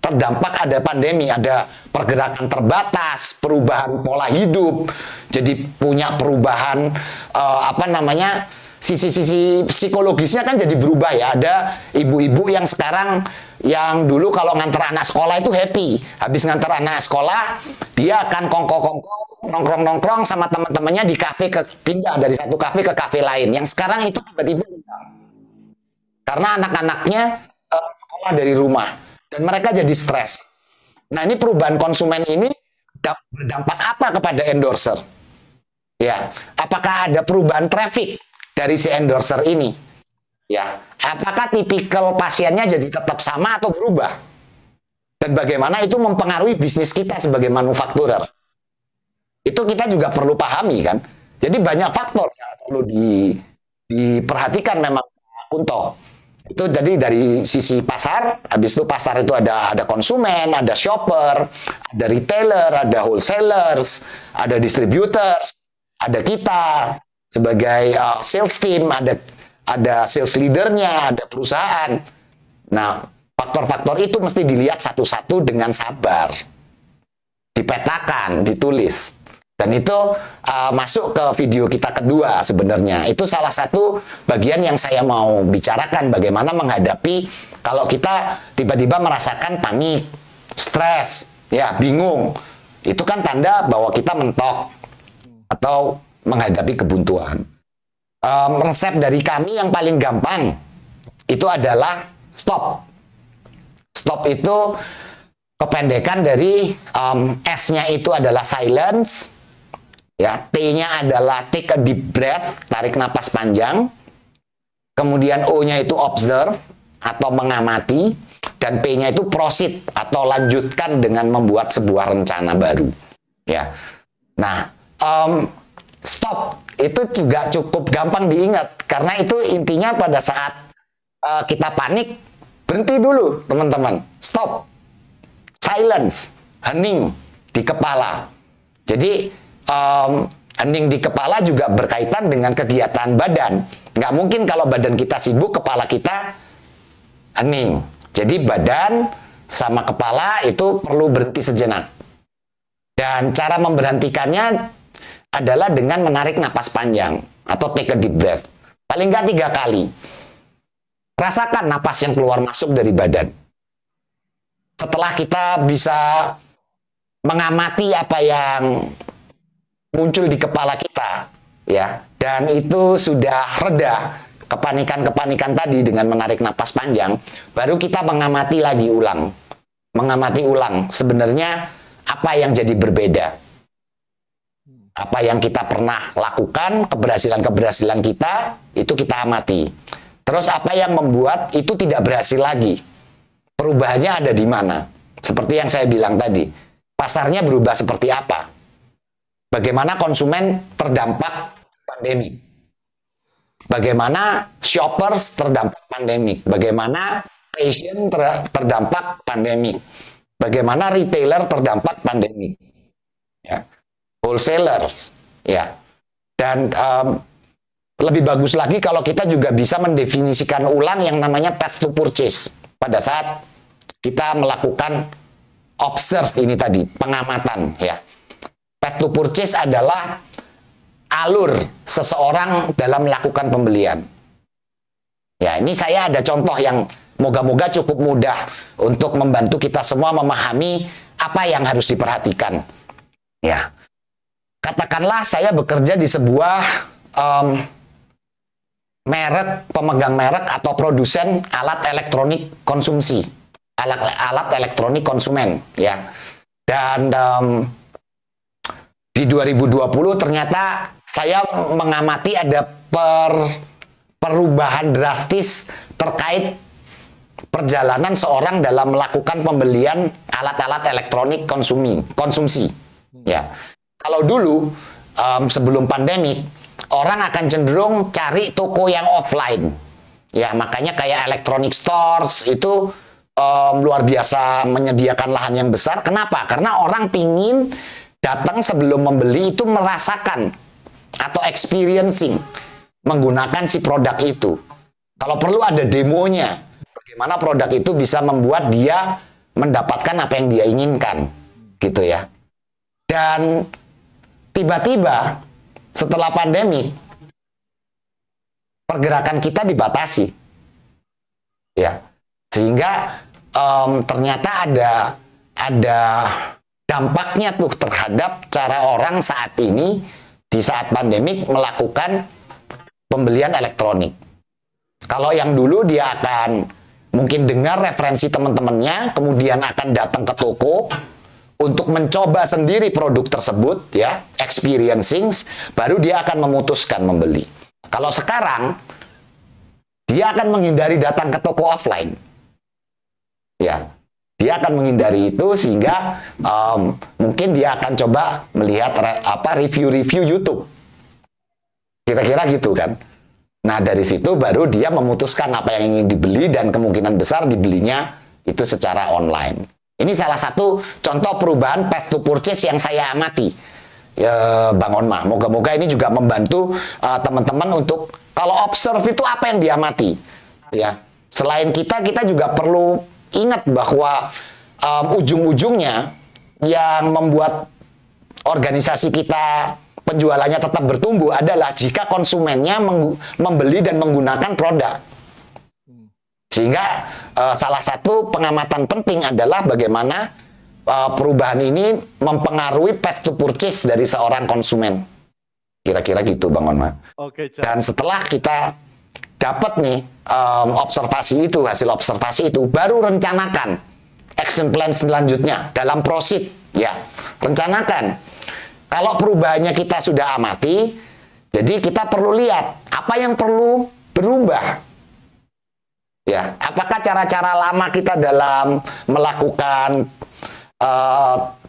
Terdampak ada pandemi, ada pergerakan terbatas, perubahan pola hidup, jadi punya perubahan sisi-sisi psikologisnya kan jadi berubah ya. Ada ibu-ibu yang sekarang yang dulu kalau nganter anak sekolah itu happy, habis nganter anak sekolah dia akan kongko-kongko nongkrong-nongkrong sama teman-temannya di kafe, pindah dari satu kafe ke kafe lain. Yang sekarang itu tiba-tiba karena anak-anaknya sekolah dari rumah. Dan mereka jadi stres. Nah, ini perubahan konsumen ini berdampak apa kepada endorser? Ya, apakah ada perubahan traffic dari si endorser ini? Ya, apakah tipikal pasiennya jadi tetap sama atau berubah? Dan bagaimana itu mempengaruhi bisnis kita sebagai manufakturer? Itu kita juga perlu pahami kan. Jadi banyak faktor yang perlu diperhatikan memang Kunto. Itu jadi dari sisi pasar, habis itu pasar itu ada konsumen, ada shopper, ada retailer, ada wholesalers, ada distributors, ada kita sebagai sales team, ada sales leadernya, ada perusahaan. Nah, faktor-faktor itu mesti dilihat satu-satu dengan sabar, dipetakan, ditulis. Dan itu masuk ke video kita kedua sebenarnya. Itu salah satu bagian yang saya mau bicarakan bagaimana menghadapi kalau kita tiba-tiba merasakan panik, stres, ya bingung. Itu kan tanda bahwa kita mentok atau menghadapi kebuntuan. Resep dari kami yang paling gampang itu adalah stop. Stop itu kependekan dari S-nya itu adalah silence. Ya, T-nya adalah take a deep breath, tarik napas panjang. Kemudian O-nya itu observe, atau mengamati, dan P-nya itu proceed atau lanjutkan dengan membuat sebuah rencana baru. Ya. Nah, stop itu juga cukup gampang diingat karena itu intinya pada saat kita panik, berhenti dulu teman-teman, stop, silence, hening di kepala. Jadi hening di kepala juga berkaitan dengan kegiatan badan. Nggak mungkin kalau badan kita sibuk, kepala kita hening. Jadi badan sama kepala itu perlu berhenti sejenak. Dan cara memberhentikannya adalah dengan menarik napas panjang atau take a deep breath. Paling nggak 3 kali. Rasakan napas yang keluar masuk dari badan. Setelah kita bisa mengamati apa yang muncul di kepala kita, ya, dan itu sudah reda kepanikan-kepanikan tadi dengan menarik napas panjang, baru kita mengamati lagi ulang. Mengamati ulang sebenarnya apa yang jadi berbeda. Apa yang kita pernah lakukan, keberhasilan-keberhasilan kita, itu kita amati. Terus apa yang membuat itu tidak berhasil lagi? Perubahannya ada di mana? Seperti yang saya bilang tadi, pasarnya berubah seperti apa? Bagaimana konsumen terdampak pandemi? Bagaimana shoppers terdampak pandemi? Bagaimana patient terdampak pandemi? Bagaimana retailer terdampak pandemi? Ya. Wholesalers, ya. Dan lebih bagus lagi kalau kita juga bisa mendefinisikan ulang yang namanya path to purchase pada saat kita melakukan observe ini tadi, pengamatan, ya. Path to purchase adalah alur seseorang dalam melakukan pembelian. Ya, ini saya ada contoh yang moga-moga cukup mudah untuk membantu kita semua memahami apa yang harus diperhatikan. Ya, katakanlah saya bekerja di sebuah pemegang merek atau produsen alat elektronik konsumsi, alat elektronik konsumen, ya. Dan di 2020 ternyata saya mengamati ada perubahan drastis terkait perjalanan seorang dalam melakukan pembelian alat-alat elektronik konsumsi. Ya. Kalau dulu sebelum pandemi, orang akan cenderung cari toko yang offline. Ya, makanya kayak electronic stores itu luar biasa menyediakan lahan yang besar. Kenapa? Karena orang pingin datang sebelum membeli itu merasakan atau experiencing menggunakan si produk itu. Kalau perlu ada demonya, bagaimana produk itu bisa membuat dia mendapatkan apa yang dia inginkan, gitu ya. Dan tiba-tiba setelah pandemi, pergerakan kita dibatasi, ya, sehingga ternyata ada dampaknya tuh terhadap cara orang saat ini di saat pandemik melakukan pembelian elektronik. Kalau yang dulu dia akan mungkin dengar referensi teman-temannya, kemudian akan datang ke toko untuk mencoba sendiri produk tersebut, ya, experiencing, baru dia akan memutuskan membeli. Kalau sekarang, dia akan menghindari datang ke toko offline. Ya, dia akan menghindari itu sehingga mungkin dia akan coba melihat review-review YouTube. Kira-kira gitu kan. Nah, dari situ baru dia memutuskan apa yang ingin dibeli dan kemungkinan besar dibelinya itu secara online. Ini salah satu contoh perubahan path to purchase yang saya amati, Bang Onma. Moga-moga ini juga membantu teman-teman untuk kalau observe itu apa yang diamati. Ya, selain kita juga perlu ingat bahwa ujung-ujungnya yang membuat organisasi kita penjualannya tetap bertumbuh adalah jika konsumennya membeli dan menggunakan produk. Sehingga salah satu pengamatan penting adalah bagaimana perubahan ini mempengaruhi path to purchase dari seorang konsumen. Kira-kira gitu, Bang Onma. Oke, dan setelah kita dapat nih observasi itu, hasil observasi itu, baru rencanakan action plan selanjutnya dalam proceed, ya. Rencanakan. Kalau perubahannya kita sudah amati, jadi kita perlu lihat apa yang perlu berubah. Ya, apakah cara-cara lama kita dalam melakukan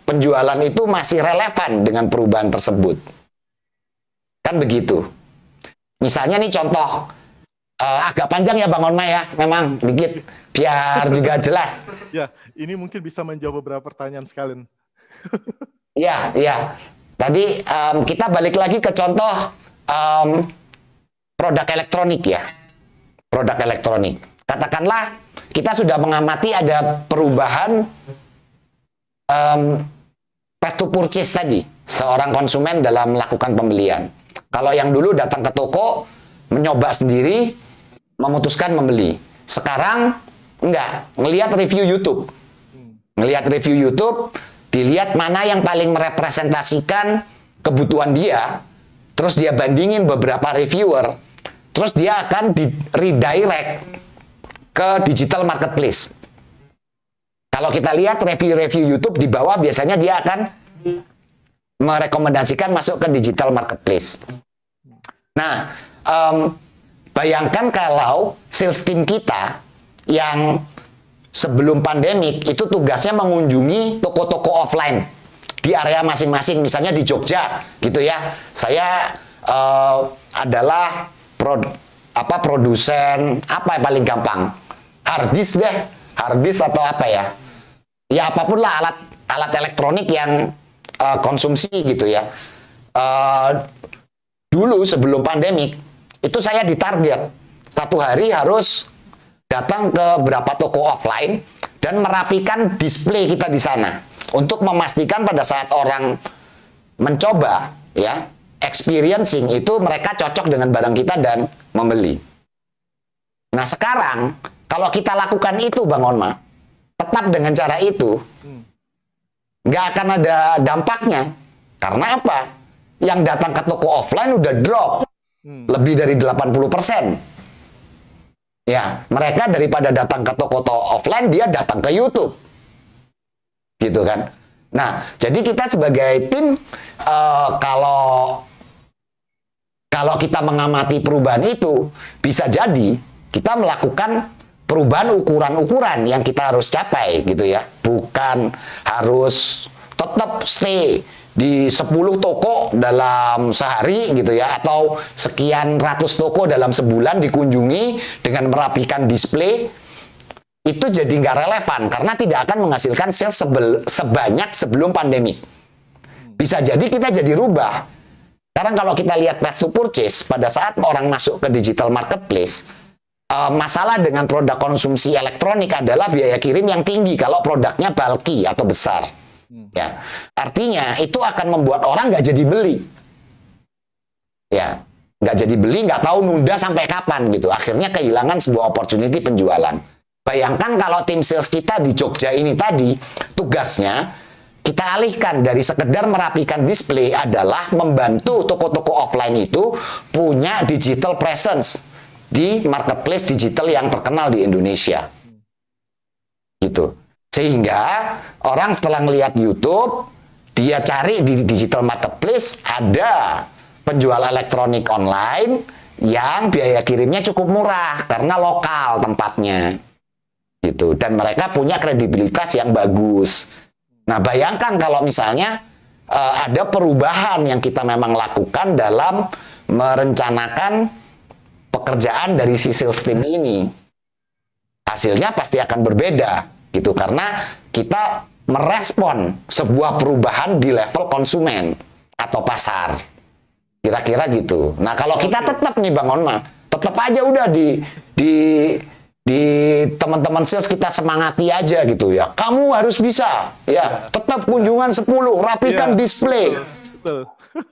penjualan itu masih relevan dengan perubahan tersebut? Kan begitu. Misalnya nih contoh, agak panjang ya Bang Onma ya, memang dikit, biar juga jelas. Ya, ini mungkin bisa menjawab beberapa pertanyaan sekalian. Iya, iya. Tadi kita balik lagi ke contoh produk elektronik ya. Produk elektronik. Katakanlah kita sudah mengamati ada perubahan path to purchase tadi, seorang konsumen dalam melakukan pembelian. Kalau yang dulu datang ke toko, mencoba sendiri, memutuskan membeli. Sekarang enggak, ngelihat review YouTube. Ngelihat review YouTube, dilihat mana yang paling merepresentasikan kebutuhan dia, terus dia bandingin beberapa reviewer, terus dia akan redirect ke digital marketplace. Kalau kita lihat review-review YouTube di bawah, biasanya dia akan merekomendasikan masuk ke digital marketplace. Nah, bayangkan kalau sales team kita yang sebelum pandemik itu tugasnya mengunjungi toko-toko offline di area masing-masing, misalnya di Jogja, gitu ya. Saya adalah produsen apa yang paling gampang? Harddisk deh, harddisk atau apa ya? Ya apapun lah alat elektronik yang konsumsi gitu ya. Dulu sebelum pandemik itu saya ditarget satu hari harus datang ke berapa toko offline dan merapikan display kita di sana untuk memastikan pada saat orang mencoba ya experiencing itu mereka cocok dengan barang kita dan membeli. Nah sekarang kalau kita lakukan itu Bang Onma, tetap dengan cara itu, nggak akan ada dampaknya. Karena apa? Yang datang ke toko offline udah drop lebih dari 80%. Ya, mereka daripada datang ke toko offline, dia datang ke YouTube, gitu kan? Nah, jadi kita sebagai tim kalau kita mengamati perubahan itu, bisa jadi kita melakukan perubahan ukuran-ukuran yang kita harus capai gitu ya. Bukan harus tetap stay di 10 toko dalam sehari gitu ya, atau sekian ratus toko dalam sebulan dikunjungi dengan merapikan display. Itu jadi nggak relevan karena tidak akan menghasilkan sales sebanyak sebelum pandemi. Bisa jadi kita jadi rubah. Sekarang kalau kita lihat path to purchase, pada saat orang masuk ke digital marketplace, masalah dengan produk konsumsi elektronik adalah biaya kirim yang tinggi kalau produknya bulky atau besar. Ya, artinya itu akan membuat orang nggak jadi beli. Ya, nggak jadi beli, nggak tahu nunda sampai kapan gitu. Akhirnya kehilangan sebuah opportunity penjualan. Bayangkan kalau tim sales kita di Jogja ini tadi, tugasnya kita alihkan dari sekedar merapikan display adalah membantu toko-toko offline itu punya digital presence di marketplace digital yang terkenal di Indonesia. Gitu. Sehingga orang setelah melihat YouTube, dia cari di digital marketplace ada penjual elektronik online yang biaya kirimnya cukup murah karena lokal tempatnya. Gitu. Dan mereka punya kredibilitas yang bagus. Nah, bayangkan kalau misalnya ada perubahan yang kita memang lakukan dalam merencanakan pekerjaan dari si sales team ini, hasilnya pasti akan berbeda gitu karena kita merespon sebuah perubahan di level konsumen atau pasar, kira-kira gitu. Nah kalau kita tetap nih Bang Onma, tetap aja udah di teman-teman sales kita semangati aja gitu ya, kamu harus bisa ya, tetap kunjungan 10, rapikan display.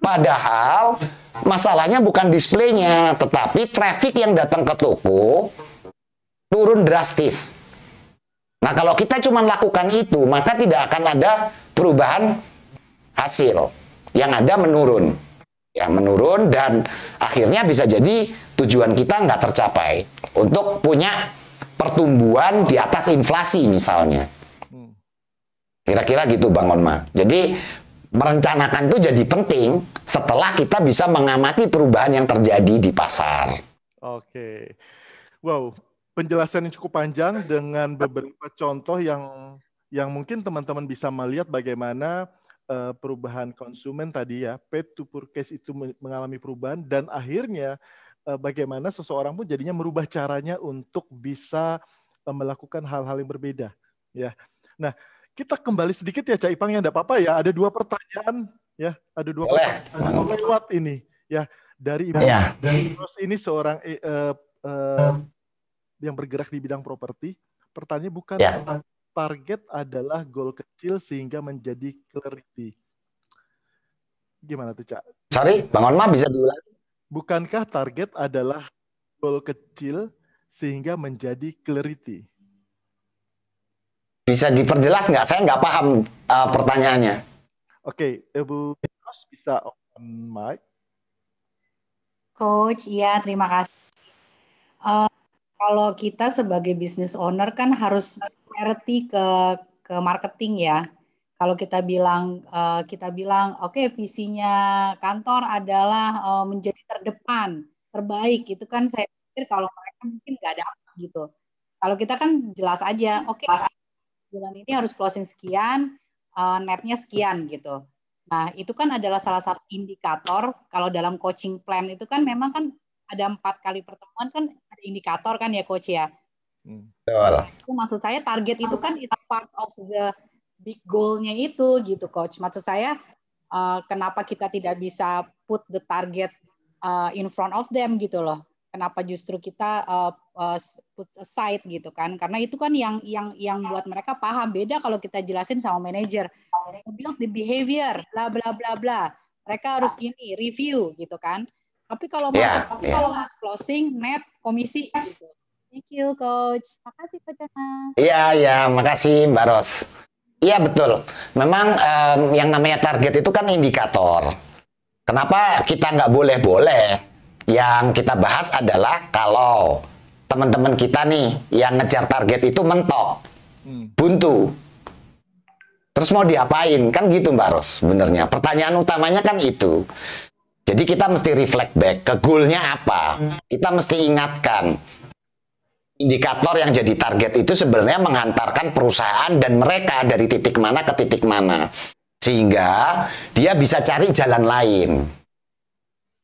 Padahal masalahnya bukan displaynya, tetapi traffic yang datang ke toko turun drastis. Nah, kalau kita cuma lakukan itu, maka tidak akan ada perubahan hasil. Yang ada menurun. Ya, menurun dan akhirnya bisa jadi tujuan kita nggak tercapai. Untuk punya pertumbuhan di atas inflasi misalnya. Kira-kira gitu Bang Onma. Jadi merencanakan itu jadi penting setelah kita bisa mengamati perubahan yang terjadi di pasar. Oke. Wow, penjelasan yang cukup panjang dengan beberapa contoh yang mungkin teman-teman bisa melihat bagaimana perubahan konsumen tadi ya, pay to purchase itu mengalami perubahan, dan akhirnya bagaimana seseorang pun jadinya merubah caranya untuk bisa melakukan hal-hal yang berbeda. Ya, nah kita kembali sedikit ya Cak Ipang, ya, enggak apa-apa ya. Ada 2 pertanyaan ya, ada 2 pertanyaan lewat ini ya dari Ibu. Terus ini seorang yang bergerak di bidang properti. Pertanyaannya bukan target adalah goal kecil sehingga menjadi clarity. Gimana tuh, Cak? Sorry, Bang Onma bisa diulang? Bukankah target adalah goal kecil sehingga menjadi clarity? Bisa diperjelas nggak? Saya nggak paham pertanyaannya. Oke, Ibu Ros bisa open mic. Coach, iya terima kasih. Kalau kita sebagai business owner kan harus clarity ke marketing ya. Kalau kita bilang oke, visinya kantor adalah menjadi terdepan, terbaik, itu kan saya pikir kalau mereka mungkin nggak dapat gitu. Kalau kita kan jelas aja, oke, bulan ini harus closing sekian, netnya sekian gitu. Nah, itu kan adalah salah satu indikator. Kalau dalam coaching plan itu kan memang kan ada 4 kali pertemuan kan ada indikator kan ya Coach ya. Itu maksud saya target itu kan it's part of the big goal-nya itu gitu Coach. Maksud saya kenapa kita tidak bisa put the target in front of them gitu loh. Kenapa justru kita put aside gitu kan? Karena itu kan yang buat mereka paham. Beda kalau kita jelasin sama manajer. Build the behavior, bla bla bla bla. Mereka harus ini review gitu kan. Tapi kalau kalau mas closing net komisi gitu. Thank you Coach. Makasih Coach Ana. Iya, makasih Mbak Ros. Iya betul. Memang yang namanya target itu kan indikator. Kenapa kita nggak boleh-boleh? Yang kita bahas adalah kalau teman-teman kita nih yang ngejar target itu mentok, buntu. Terus mau diapain? Kan gitu Mbak Ros sebenarnya. Pertanyaan utamanya kan itu. Jadi kita mesti reflect back ke goal-nya apa. Kita mesti ingatkan indikator yang jadi target itu sebenarnya menghantarkan perusahaan dan mereka dari titik mana ke titik mana. Sehingga dia bisa cari jalan lain.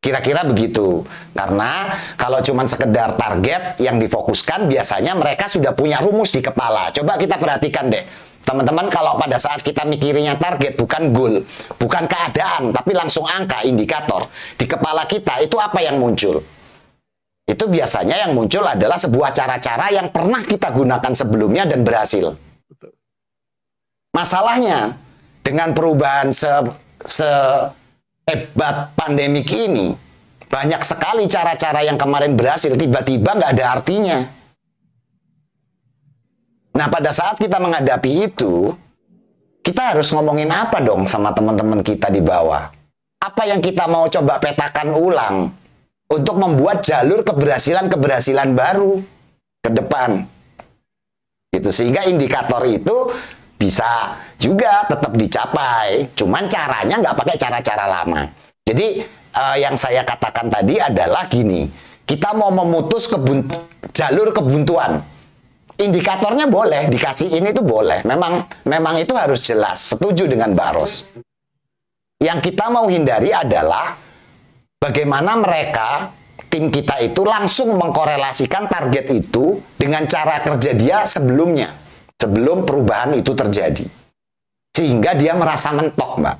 Kira-kira begitu. Karena kalau cuma sekedar target yang difokuskan, biasanya mereka sudah punya rumus di kepala. Coba kita perhatikan deh. Teman-teman, kalau pada saat kita mikirnya target, bukan goal, bukan keadaan, tapi langsung angka, indikator. Di kepala kita, itu apa yang muncul? Itu biasanya yang muncul adalah sebuah cara-cara yang pernah kita gunakan sebelumnya dan berhasil. Masalahnya, dengan perubahan sehebat pandemik ini, banyak sekali cara-cara yang kemarin berhasil, tiba-tiba nggak ada artinya. Nah, pada saat kita menghadapi itu, kita harus ngomongin apa dong sama teman-teman kita di bawah? Apa yang kita mau coba petakan ulang untuk membuat jalur keberhasilan-keberhasilan baru ke depan? Gitu, sehingga indikator itu bisa juga tetap dicapai, cuman caranya nggak pakai cara-cara lama. Jadi, yang saya katakan tadi adalah gini, kita mau memutus jalur kebuntuan. Indikatornya boleh, dikasih ini tuh boleh. Memang itu harus jelas. Setuju dengan Mbak Ros. Yang kita mau hindari adalah bagaimana mereka, tim kita itu langsung mengkorelasikan target itu dengan cara kerja dia sebelumnya. Sebelum perubahan itu terjadi. Sehingga dia merasa mentok, Mbak.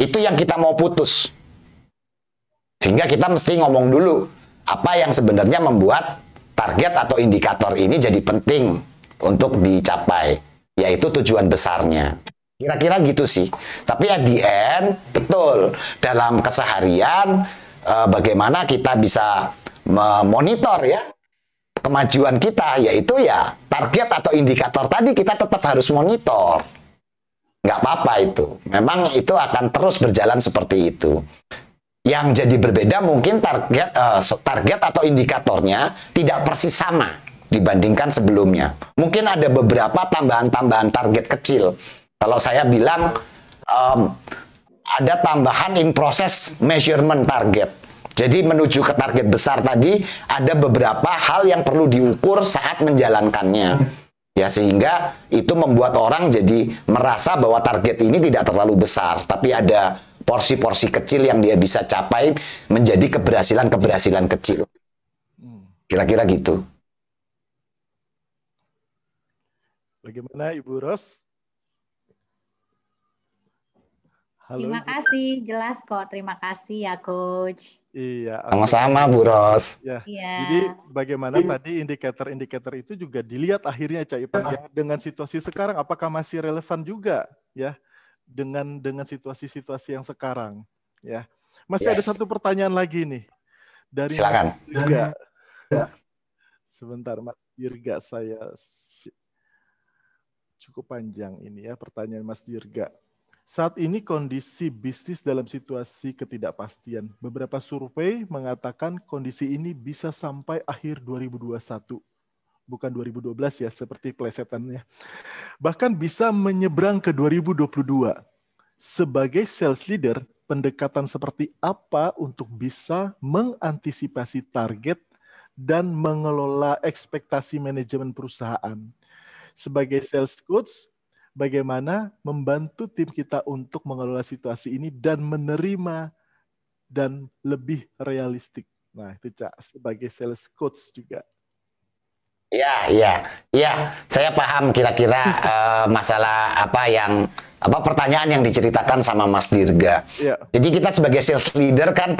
Itu yang kita mau putus. Sehingga kita mesti ngomong dulu apa yang sebenarnya membuat target atau indikator ini jadi penting untuk dicapai, yaitu tujuan besarnya. Kira-kira gitu sih. Tapi at the end, betul, dalam keseharian, bagaimana kita bisa memonitor ya kemajuan kita, yaitu ya target atau indikator tadi kita tetap harus monitor. Nggak apa-apa itu. Memang itu akan terus berjalan seperti itu. Yang jadi berbeda mungkin target atau indikatornya tidak persis sama dibandingkan sebelumnya. Mungkin ada beberapa tambahan-tambahan target kecil. Kalau saya bilang ada tambahan in process measurement target. Jadi menuju ke target besar tadi ada beberapa hal yang perlu diukur saat menjalankannya. Ya, sehingga itu membuat orang jadi merasa bahwa target ini tidak terlalu besar, tapi ada porsi-porsi kecil yang dia bisa capai menjadi keberhasilan-keberhasilan kecil. Kira-kira gitu. Bagaimana Ibu Ros? Halo. Terima kasih, jelas kok. Terima kasih ya, Coach. Iya. Sama-sama, Bu Ros. Ya. Iya. Jadi bagaimana tadi indikator-indikator itu juga dilihat akhirnya Cak Ipang ya, dengan situasi sekarang apakah masih relevan juga ya dengan situasi-situasi yang sekarang ya. Masih ada satu pertanyaan lagi nih dari Silakan. Mas Dirga. Sebentar Mas Dirga, saya cukup panjang ini ya pertanyaan Mas Dirga. Saat ini kondisi bisnis dalam situasi ketidakpastian. Beberapa survei mengatakan kondisi ini bisa sampai akhir 2021. Bukan 2012 ya, seperti plesetannya. Bahkan bisa menyeberang ke 2022. Sebagai sales leader, pendekatan seperti apa untuk bisa mengantisipasi target dan mengelola ekspektasi manajemen perusahaan? Sebagai sales coach, bagaimana membantu tim kita untuk mengelola situasi ini dan menerima dan lebih realistik. Nah, itu Cak, sebagai sales coach juga. Ya, saya paham kira-kira masalah pertanyaan yang diceritakan sama Mas Dirga. Ya. Jadi kita sebagai sales leader kan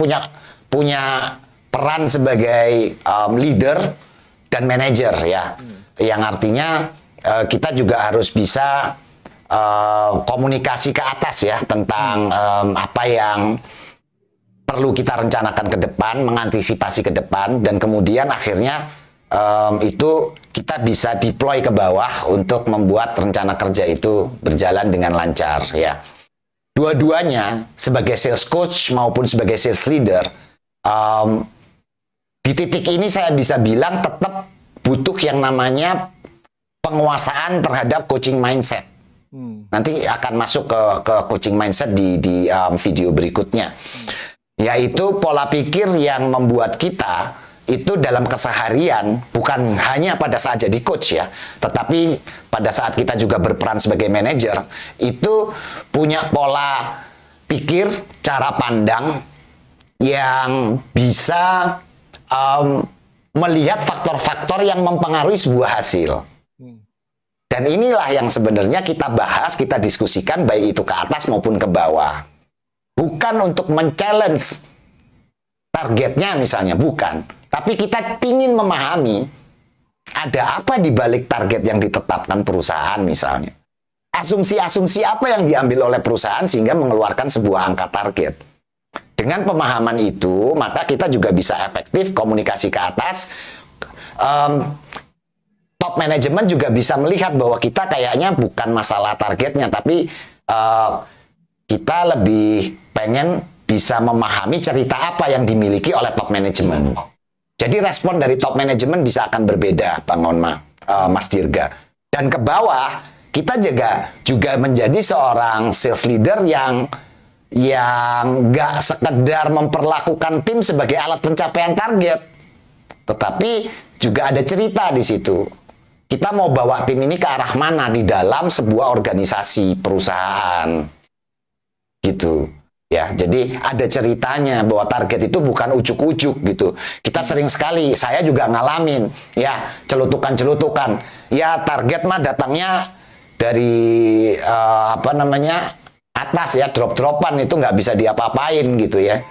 punya peran sebagai leader dan manager ya, yang artinya kita juga harus bisa komunikasi ke atas ya tentang apa yang perlu kita rencanakan ke depan, mengantisipasi ke depan, dan kemudian akhirnya itu kita bisa deploy ke bawah untuk membuat rencana kerja itu berjalan dengan lancar ya. Dua-duanya sebagai sales coach maupun sebagai sales leader, di titik ini saya bisa bilang tetap butuh yang namanya penguasaan terhadap coaching mindset. Nanti akan masuk ke coaching mindset di video berikutnya. Yaitu pola pikir yang membuat kita itu dalam keseharian, bukan hanya pada saat jadi coach ya, tetapi pada saat kita juga berperan sebagai manajer, itu punya pola pikir, cara pandang yang bisa melihat faktor-faktor yang mempengaruhi sebuah hasil. Dan inilah yang sebenarnya kita bahas, kita diskusikan baik itu ke atas maupun ke bawah. Bukan untuk men-challenge targetnya misalnya, bukan. Tapi kita ingin memahami ada apa di balik target yang ditetapkan perusahaan misalnya. Asumsi-asumsi apa yang diambil oleh perusahaan sehingga mengeluarkan sebuah angka target. Dengan pemahaman itu, maka kita juga bisa efektif komunikasi ke atas. Top manajemen juga bisa melihat bahwa kita kayaknya bukan masalah targetnya, tapi kita lebih pengen bisa memahami cerita apa yang dimiliki oleh top manajemen. Jadi respon dari top manajemen bisa akan berbeda, Bang Onma, Mas Dirga. Dan ke bawah, kita juga menjadi seorang sales leader yang nggak sekedar memperlakukan tim sebagai alat pencapaian target, tetapi juga ada cerita di situ. Kita mau bawa tim ini ke arah mana di dalam sebuah organisasi perusahaan, gitu ya. Jadi ada ceritanya bahwa target itu bukan ujuk-ujuk gitu. Kita sering sekali, saya juga ngalamin ya, celutukan-celutukan. Ya target mah datangnya dari atas ya, drop-dropan, itu nggak bisa diapa-apain gitu ya.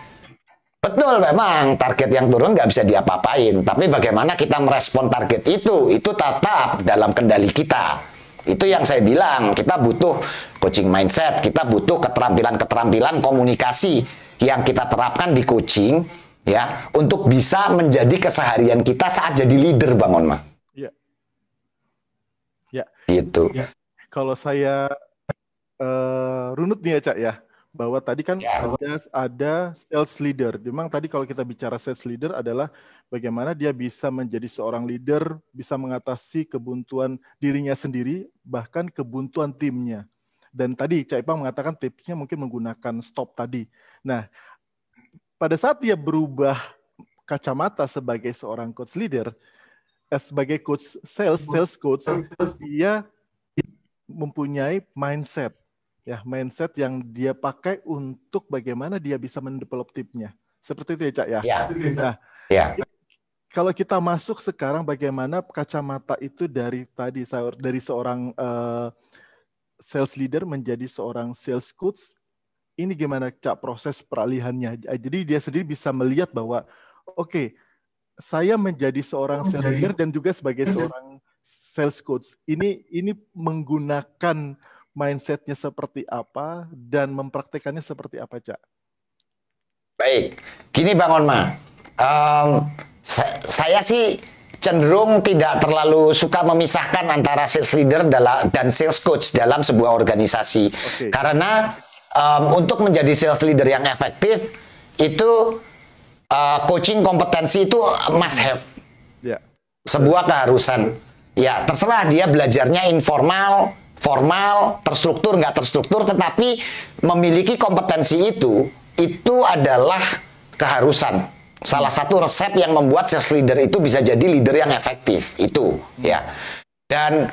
Betul, memang target yang turun nggak bisa diapa-apain, tapi bagaimana kita merespon target itu tetap dalam kendali kita. Itu yang saya bilang, kita butuh coaching mindset, kita butuh keterampilan-keterampilan komunikasi yang kita terapkan di coaching ya, untuk bisa menjadi keseharian kita saat jadi leader, Bang Onma. Iya. Ya. Gitu. Ya. Kalau saya runut nih ya, Cak ya, bahwa tadi kan ada sales leader. Memang tadi kalau kita bicara sales leader adalah bagaimana dia bisa menjadi seorang leader, bisa mengatasi kebuntuan dirinya sendiri, bahkan kebuntuan timnya. Dan tadi Cak Ipang mengatakan tipsnya mungkin menggunakan stop tadi. Nah, pada saat dia berubah kacamata sebagai seorang coach leader, sebagai coach sales coach, dia mempunyai mindset yang dia pakai untuk bagaimana dia bisa mendevelop timnya. Seperti itu ya, Cak ya. Nah, kalau kita masuk sekarang bagaimana kacamata itu dari seorang sales leader menjadi seorang sales coach, ini gimana, Cak, proses peralihannya? Jadi dia sendiri bisa melihat bahwa oke, saya menjadi seorang sales leader dan juga sebagai seorang sales coach. Ini menggunakan mindsetnya seperti apa dan mempraktekannya seperti apa, Cak? Baik, gini Bang Onma, saya sih cenderung tidak terlalu suka memisahkan antara sales leader dan sales coach dalam sebuah organisasi. Karena untuk menjadi sales leader yang efektif itu coaching kompetensi itu must have, sebuah keharusan. Ya, terserah dia belajarnya informal, formal, terstruktur, nggak terstruktur, tetapi memiliki kompetensi itu adalah keharusan. Salah satu resep yang membuat sales leader itu bisa jadi leader yang efektif, itu ya. Dan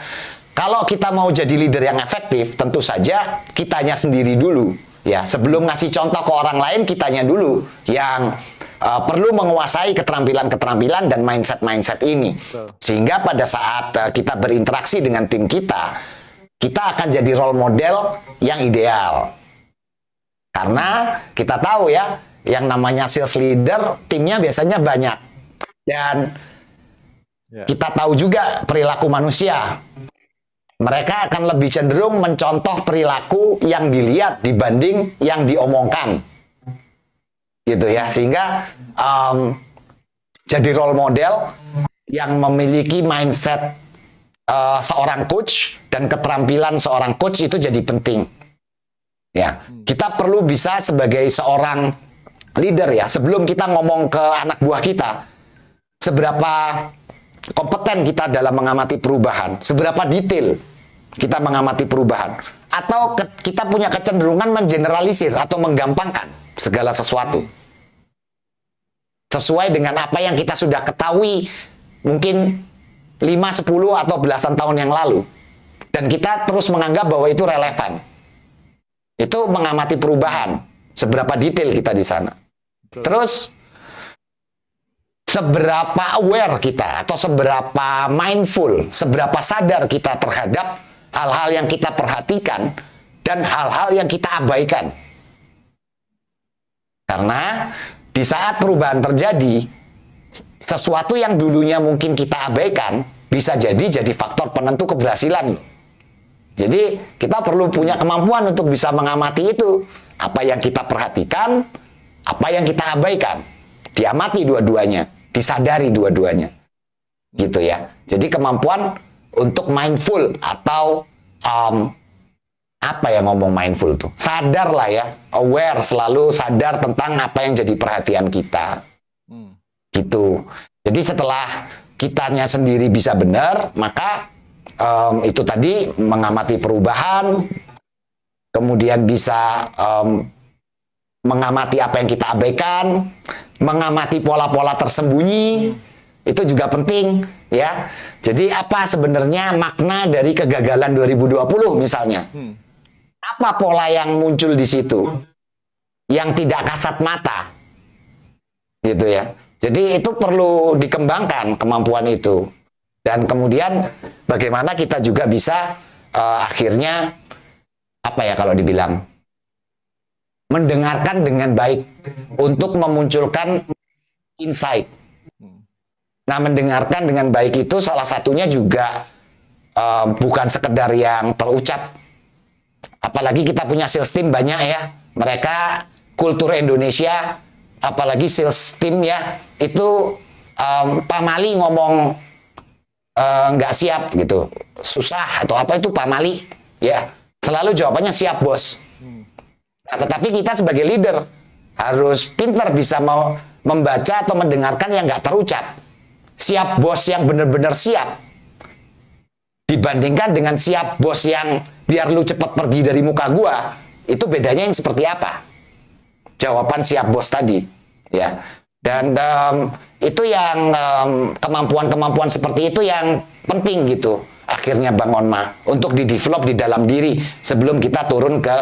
kalau kita mau jadi leader yang efektif, tentu saja kitanya sendiri dulu, ya. Sebelum ngasih contoh ke orang lain, kitanya dulu yang perlu menguasai keterampilan-keterampilan dan mindset-mindset ini. Sehingga pada saat kita berinteraksi dengan tim kita akan jadi role model yang ideal. Karena kita tahu ya, yang namanya sales leader, timnya biasanya banyak. Dan kita tahu juga perilaku manusia. Mereka akan lebih cenderung mencontoh perilaku yang dilihat dibanding yang diomongkan. Gitu ya, sehingga jadi role model yang memiliki mindset seorang coach dan keterampilan seorang coach itu jadi penting. Ya, kita perlu bisa sebagai seorang leader ya, sebelum kita ngomong ke anak buah kita, seberapa kompeten kita dalam mengamati perubahan, seberapa detail kita mengamati perubahan, atau kita punya kecenderungan mengeneralisir atau menggampangkan segala sesuatu sesuai dengan apa yang kita sudah ketahui mungkin 5, 10 atau belasan tahun yang lalu, dan kita terus menganggap bahwa itu relevan. Itu mengamati perubahan, seberapa detail kita di sana. Terus seberapa aware kita atau seberapa mindful, seberapa sadar kita terhadap hal-hal yang kita perhatikan dan hal-hal yang kita abaikan. Karena di saat perubahan terjadi, sesuatu yang dulunya mungkin kita abaikan bisa jadi faktor penentu keberhasilan. Jadi kita perlu punya kemampuan untuk bisa mengamati itu. Apa yang kita perhatikan, apa yang kita abaikan. Diamati dua-duanya, disadari dua-duanya. Gitu ya. Jadi kemampuan untuk mindful atau apa ya ngomong mindful tuh? Sadar lah ya, aware, selalu sadar tentang apa yang jadi perhatian kita. Gitu. Jadi setelah kitanya sendiri bisa benar, maka itu tadi mengamati perubahan, kemudian bisa mengamati apa yang kita abaikan, mengamati pola-pola tersembunyi, itu juga penting ya. Jadi apa sebenarnya makna dari kegagalan 2020 misalnya? Apa pola yang muncul di situ yang tidak kasat mata, gitu ya. Jadi itu perlu dikembangkan kemampuan itu, dan kemudian bagaimana kita juga bisa akhirnya apa ya kalau dibilang mendengarkan dengan baik untuk memunculkan insight. Nah, mendengarkan dengan baik itu salah satunya juga bukan sekedar yang terucap. Apalagi kita punya sales team banyak ya. Mereka kultur Indonesia, apalagi sales team ya, itu pamali ngomong nggak siap gitu, susah atau apa itu pamali ya. Selalu jawabannya siap bos. Nah, tetapi kita sebagai leader harus pintar bisa mau membaca atau mendengarkan yang nggak terucap. Siap bos yang benar-benar siap dibandingkan dengan siap bos yang biar lu cepat pergi dari muka gua, itu bedanya yang seperti apa? Jawaban siap bos tadi. ya. Dan itu yang kemampuan-kemampuan seperti itu yang penting gitu. Akhirnya Bang Onma untuk di-develop di dalam diri sebelum kita turun ke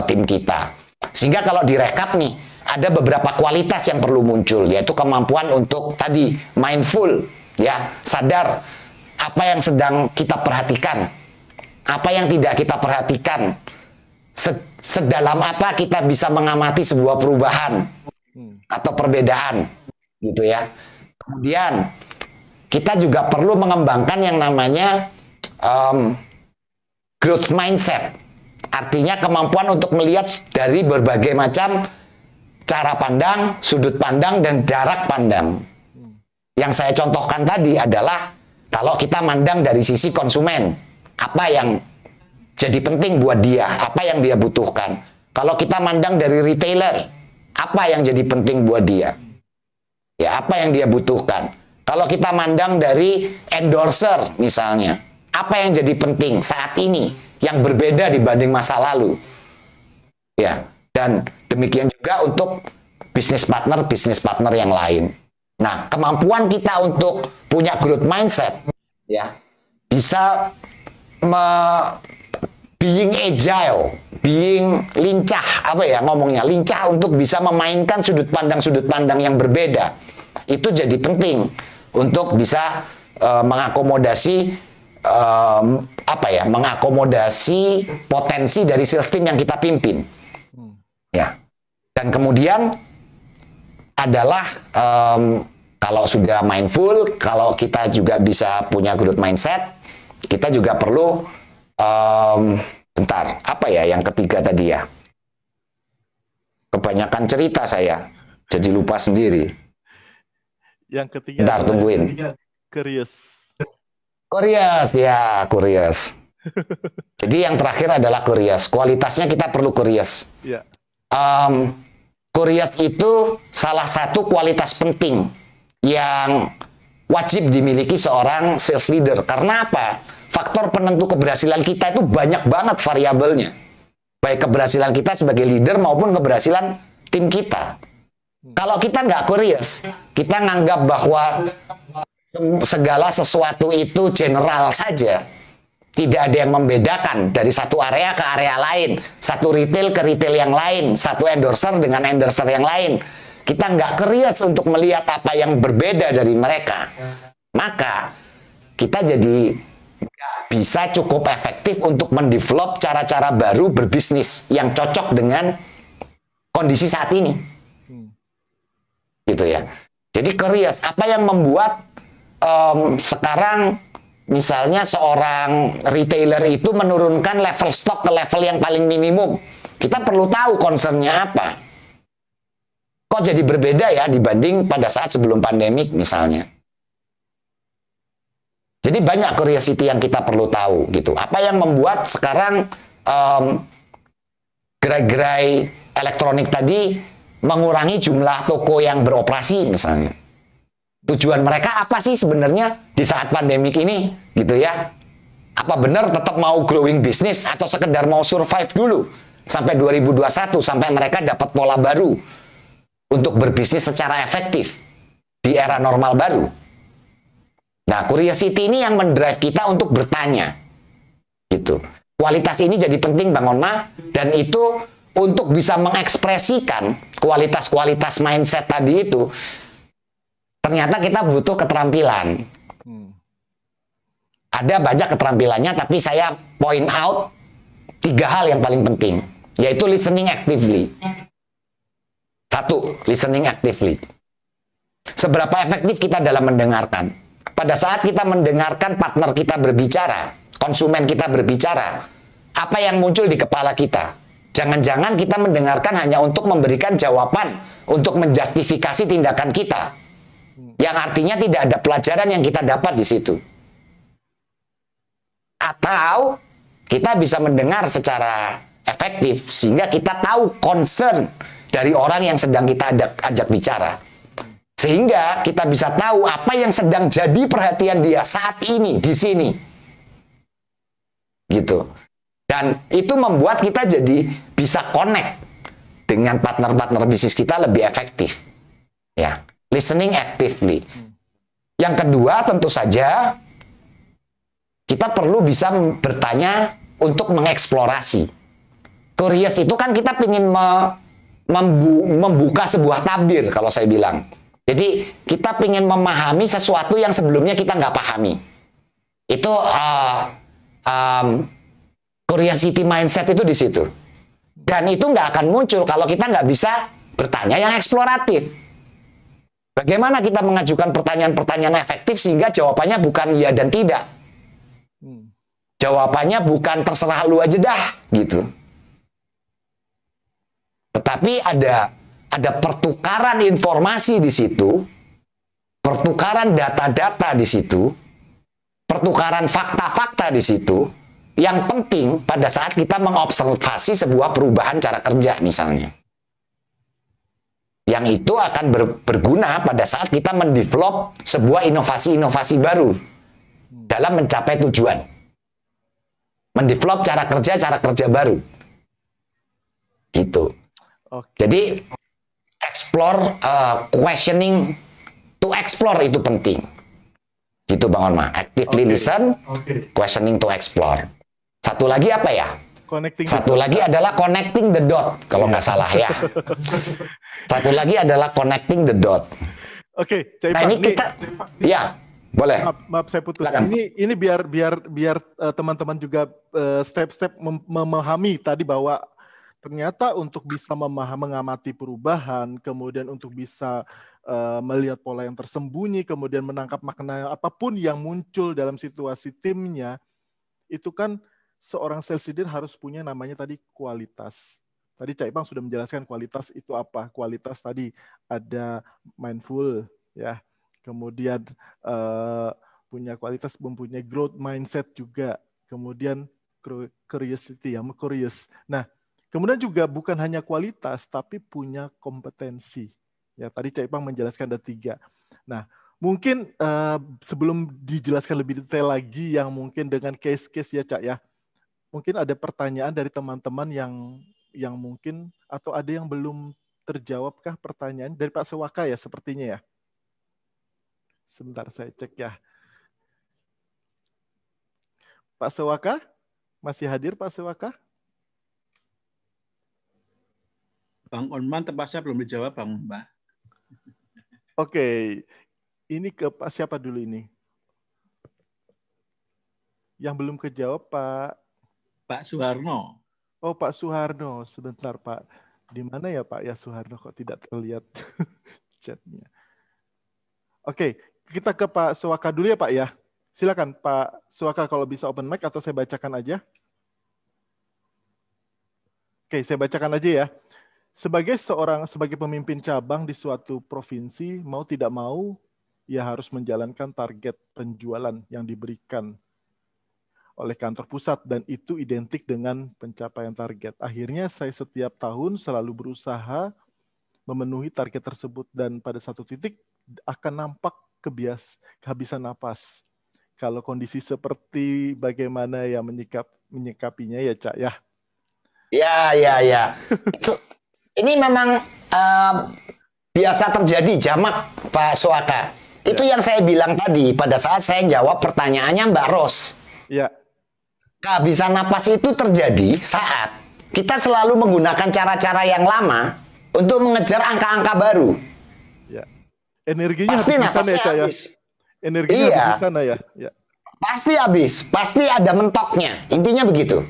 tim kita. Sehingga kalau direkap nih, ada beberapa kualitas yang perlu muncul, yaitu kemampuan untuk tadi mindful, ya, sadar apa yang sedang kita perhatikan, apa yang tidak kita perhatikan, sedalam apa kita bisa mengamati sebuah perubahan atau perbedaan, gitu ya. Kemudian kita juga perlu mengembangkan yang namanya growth mindset. Artinya kemampuan untuk melihat dari berbagai macam cara pandang, sudut pandang, dan jarak pandang. Yang saya contohkan tadi adalah kalau kita mandang dari sisi konsumen, apa yang jadi penting buat dia, apa yang dia butuhkan. Kalau kita mandang dari retailer, apa yang jadi penting buat dia, ya, apa yang dia butuhkan. Kalau kita mandang dari endorser misalnya, apa yang jadi penting saat ini yang berbeda dibanding masa lalu, ya. Dan demikian juga untuk bisnis partner yang lain. Nah, kemampuan kita untuk punya growth mindset, ya, bisa being agile, being lincah, apa ya ngomongnya, lincah untuk bisa memainkan sudut pandang yang berbeda. Itu jadi penting untuk bisa mengakomodasi mengakomodasi potensi dari sales team yang kita pimpin, ya. Dan kemudian adalah kalau sudah mindful, kalau kita juga bisa punya growth mindset, kita juga perlu bentar, apa ya yang ketiga tadi ya? Kebanyakan cerita saya, jadi lupa sendiri. Yang ketiga. Bentar, tungguin. Curious. Curious, ya, curious. Jadi yang terakhir adalah curious. Kualitasnya kita perlu curious. Ya. Curious itu salah satu kualitas penting yang wajib dimiliki seorang sales leader. Karena apa? Faktor penentu keberhasilan kita itu banyak banget variabelnya. Baik keberhasilan kita sebagai leader maupun keberhasilan tim kita. Kalau kita nggak curious, kita nganggap bahwa segala sesuatu itu general saja. Tidak ada yang membedakan dari satu area ke area lain, satu retail ke retail yang lain, satu endorser dengan endorser yang lain. Kita nggak curious untuk melihat apa yang berbeda dari mereka. Maka kita jadi nggak bisa cukup efektif untuk mendevelop cara-cara baru berbisnis yang cocok dengan kondisi saat ini. Gitu ya. Jadi curious, apa yang membuat sekarang misalnya seorang retailer itu menurunkan level stok ke level yang paling minimum. Kita perlu tahu concernnya apa. Kok jadi berbeda ya dibanding pada saat sebelum pandemik misalnya. Jadi banyak curiosity yang kita perlu tahu gitu. Apa yang membuat sekarang gerai-gerai elektronik tadi mengurangi jumlah toko yang beroperasi misalnya. Tujuan mereka apa sih sebenarnya di saat pandemik ini gitu ya? Apa benar tetap mau growing bisnis atau sekedar mau survive dulu sampai 2021 sampai mereka dapat pola baru untuk berbisnis secara efektif di era normal baru? Nah, curiosity ini yang mendrive kita untuk bertanya. Gitu. Kualitas ini jadi penting Bang Onma, dan itu untuk bisa mengekspresikan kualitas-kualitas mindset tadi itu ternyata kita butuh keterampilan. Ada banyak keterampilannya, tapi saya point out 3 hal yang paling penting, yaitu listening actively. 1, listening actively. Seberapa efektif kita dalam mendengarkan? Pada saat kita mendengarkan partner kita berbicara, konsumen kita berbicara, apa yang muncul di kepala kita? Jangan-jangan kita mendengarkan hanya untuk memberikan jawaban, untuk menjustifikasi tindakan kita. Yang artinya tidak ada pelajaran yang kita dapat di situ. Atau kita bisa mendengar secara efektif sehingga kita tahu concern dari orang yang sedang kita ajak bicara. Sehingga kita bisa tahu apa yang sedang jadi perhatian dia saat ini di sini. Gitu. Dan itu membuat kita jadi bisa connect dengan partner-partner bisnis kita lebih efektif. Ya, listening actively. Yang kedua tentu saja kita perlu bisa bertanya untuk mengeksplorasi. Curious itu kan kita ingin membuka sebuah tabir kalau saya bilang. Jadi kita ingin memahami sesuatu yang sebelumnya kita nggak pahami. Itu curiosity mindset itu di situ. Dan itu nggak akan muncul kalau kita nggak bisa bertanya yang eksploratif. Bagaimana kita mengajukan pertanyaan-pertanyaan efektif sehingga jawabannya bukan ya dan tidak. Jawabannya bukan terserah lu aja dah, gitu. Tetapi ada pertukaran informasi di situ, pertukaran data-data di situ, pertukaran fakta-fakta di situ, yang penting pada saat kita mengobservasi sebuah perubahan cara kerja misalnya. Yang itu akan berguna pada saat kita mendevelop sebuah inovasi-inovasi baru dalam mencapai tujuan. Mendevelop cara kerja baru. Gitu. Okay. Jadi explore, questioning to explore itu penting. Gitu Bang Onma. Actively listen, questioning to explore. Satu lagi apa ya? Satu lagi adalah connecting the dot, kalau nggak salah ya. Satu lagi adalah connecting the dot. Oke, nah ini kita, ya boleh. Maaf saya putus. Ini biar teman-teman juga step-step memahami tadi bahwa ternyata untuk bisa mengamati perubahan, kemudian untuk bisa melihat pola yang tersembunyi, kemudian menangkap makna apapun yang muncul dalam situasi timnya, itu kan seorang sales leader harus punya namanya tadi kualitas. Tadi Cak Ipang sudah menjelaskan kualitas itu apa. Kualitas tadi ada mindful, ya. Kemudian punya kualitas mempunyai growth mindset juga. Kemudian curiosity, yang curious. Nah, kemudian juga bukan hanya kualitas, tapi punya kompetensi. Ya, tadi Cak Ipang menjelaskan ada 3. Nah, mungkin sebelum dijelaskan lebih detail lagi yang mungkin dengan case-case ya Cak ya, mungkin ada pertanyaan dari teman-teman yang mungkin atau ada yang belum terjawabkah pertanyaan dari Pak Sewaka ya sepertinya ya. Sebentar saya cek ya. Pak Sewaka masih hadir Pak Sewaka? Bang Onman tepatnya belum dijawab Bang Mbak. Oke, ini ke Pak siapa dulu ini? Yang belum kejawab Pak Suharno. Oh Pak Suharno, sebentar Pak. Di mana ya Pak ya Suharno kok tidak terlihat chatnya? Oke, kita ke Pak Sewaka dulu ya Pak ya. Silakan Pak Sewaka kalau bisa open mic atau saya bacakan aja. Oke, saya bacakan aja ya. Sebagai pemimpin cabang di suatu provinsi, mau tidak mau, ia harus menjalankan target penjualan yang diberikan oleh kantor pusat dan itu identik dengan pencapaian target. Akhirnya saya setiap tahun selalu berusaha memenuhi target tersebut dan pada satu titik akan nampak kehabisan napas. Kalau kondisi seperti bagaimana ya menyikapinya ya Cak ya? Ya. Ini memang biasa terjadi jamak Pak Sewaka. Itu yang saya bilang tadi pada saat saya jawab pertanyaannya Mbak Ros. Ya. Kehabisan napas itu terjadi saat kita selalu menggunakan cara-cara yang lama untuk mengejar angka-angka baru. Ya. Energinya pasti habis di sana ya, Cak ya. Energinya habis di sana ya. Ya. Pasti habis, pasti ada mentoknya. Intinya begitu.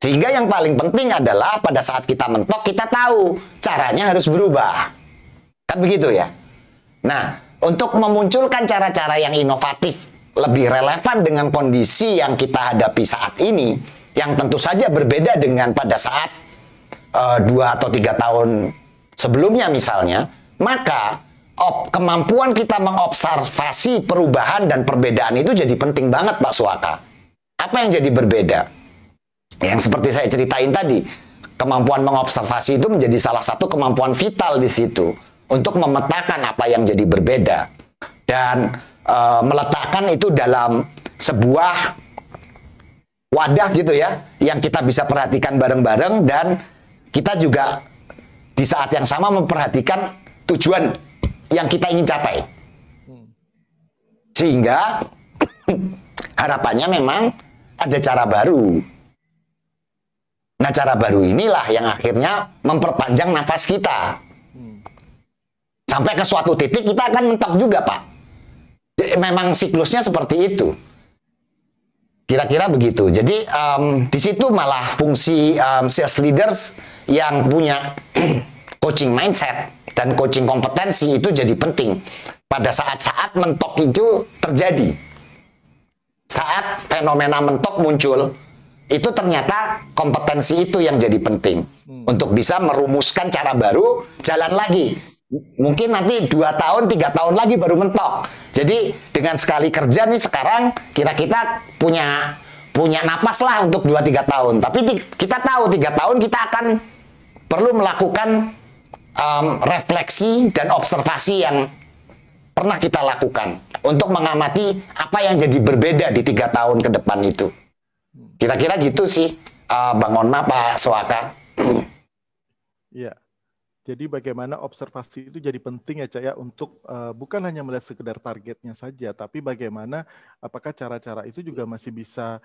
Sehingga yang paling penting adalah pada saat kita mentok, kita tahu caranya harus berubah. Kan begitu ya? Nah, untuk memunculkan cara-cara yang inovatif, lebih relevan dengan kondisi yang kita hadapi saat ini, yang tentu saja berbeda dengan pada saat 2 atau 3 tahun sebelumnya misalnya, maka kemampuan kita mengobservasi perubahan dan perbedaan itu jadi penting banget Pak Sewaka. Apa yang jadi berbeda? Yang seperti saya ceritain tadi, kemampuan mengobservasi itu menjadi salah satu kemampuan vital di situ untuk memetakan apa yang jadi berbeda dan meletakkan itu dalam sebuah wadah gitu ya, yang kita bisa perhatikan bareng-bareng dan kita juga di saat yang sama memperhatikan tujuan yang kita ingin capai. Sehingga harapannya memang ada cara baru. Nah, cara baru inilah yang akhirnya memperpanjang nafas kita. Sampai ke suatu titik kita akan mentok juga, Pak. Memang siklusnya seperti itu. Kira-kira begitu. Jadi di situ malah fungsi sales leaders yang punya coaching mindset dan coaching kompetensi itu jadi penting. Pada saat-saat mentok itu terjadi. Saat fenomena mentok muncul, itu ternyata kompetensi itu yang jadi penting. Untuk bisa merumuskan cara baru, jalan lagi. Mungkin nanti 2 tahun, 3 tahun lagi baru mentok. Jadi dengan sekali kerja nih sekarang, kita punya napas lah untuk 2-3 tahun. Tapi kita tahu 3 tahun kita akan perlu melakukan refleksi dan observasi yang pernah kita lakukan. Untuk mengamati apa yang jadi berbeda di 3 tahun ke depan itu. Kira-kira gitu sih, Bang Onma, Pak Soaka. Iya. Jadi bagaimana observasi itu jadi penting ya, Cak, ya, untuk bukan hanya melihat sekedar targetnya saja, tapi bagaimana apakah cara-cara itu juga masih bisa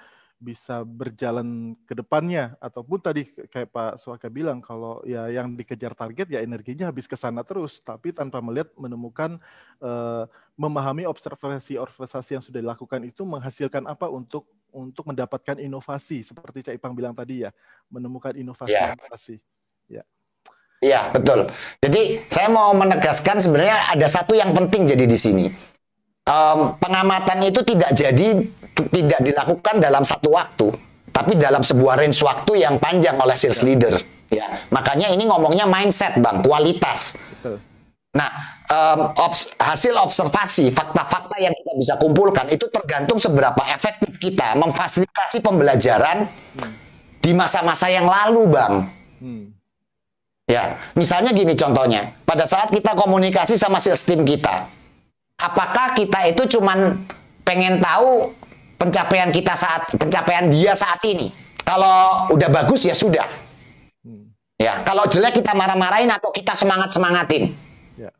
berjalan ke depannya, ataupun tadi kayak Pak Soaka bilang, kalau ya yang dikejar target ya energinya habis ke sana terus, tapi tanpa menemukan memahami observasi yang sudah dilakukan itu menghasilkan apa untuk mendapatkan inovasi, seperti Cak Ipang bilang tadi ya, menemukan inovasi. Ya. Iya, betul. Jadi saya mau menegaskan sebenarnya ada satu yang penting jadi di sini. Pengamatan itu tidak dilakukan dalam satu waktu, tapi dalam sebuah range waktu yang panjang oleh sales leader. Ya, makanya ini ngomongnya mindset, Bang, kualitas. Betul. Nah, hasil observasi, fakta-fakta yang kita bisa kumpulkan itu tergantung seberapa efektif kita memfasilitasi pembelajaran di masa-masa yang lalu, Bang. Ya, misalnya gini contohnya, pada saat kita komunikasi sama sales team kita, apakah kita itu cuman pengen tahu pencapaian dia saat ini? Kalau udah bagus ya sudah. Ya, kalau jelek kita marah-marahin atau kita semangat-semangatin. Ya.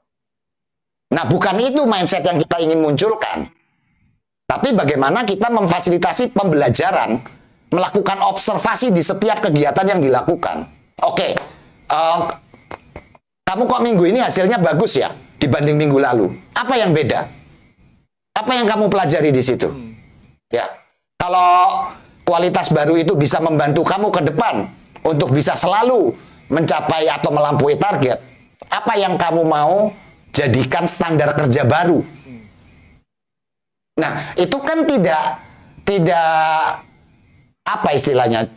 Nah, bukan itu mindset yang kita ingin munculkan. Tapi bagaimana kita memfasilitasi pembelajaran, melakukan observasi di setiap kegiatan yang dilakukan. Oke. Kamu kok minggu ini hasilnya bagus ya dibanding minggu lalu? Apa yang beda? Apa yang kamu pelajari di situ? Ya, kalau kualitas baru itu bisa membantu kamu ke depan untuk bisa selalu mencapai atau melampaui target, apa yang kamu mau jadikan standar kerja baru? Nah, itu kan tidak apa istilahnya?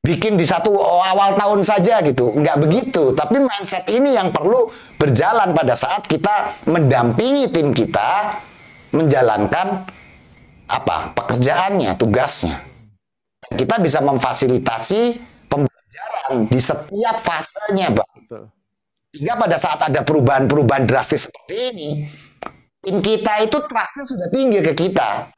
Bikin di satu awal tahun saja gitu, nggak begitu. Tapi mindset ini yang perlu berjalan pada saat kita mendampingi tim kita menjalankan pekerjaannya, tugasnya. Kita bisa memfasilitasi pembelajaran di setiap fasenya, Bang. Hingga pada saat ada perubahan-perubahan drastis seperti ini, tim kita itu trust-nya sudah tinggi ke kita.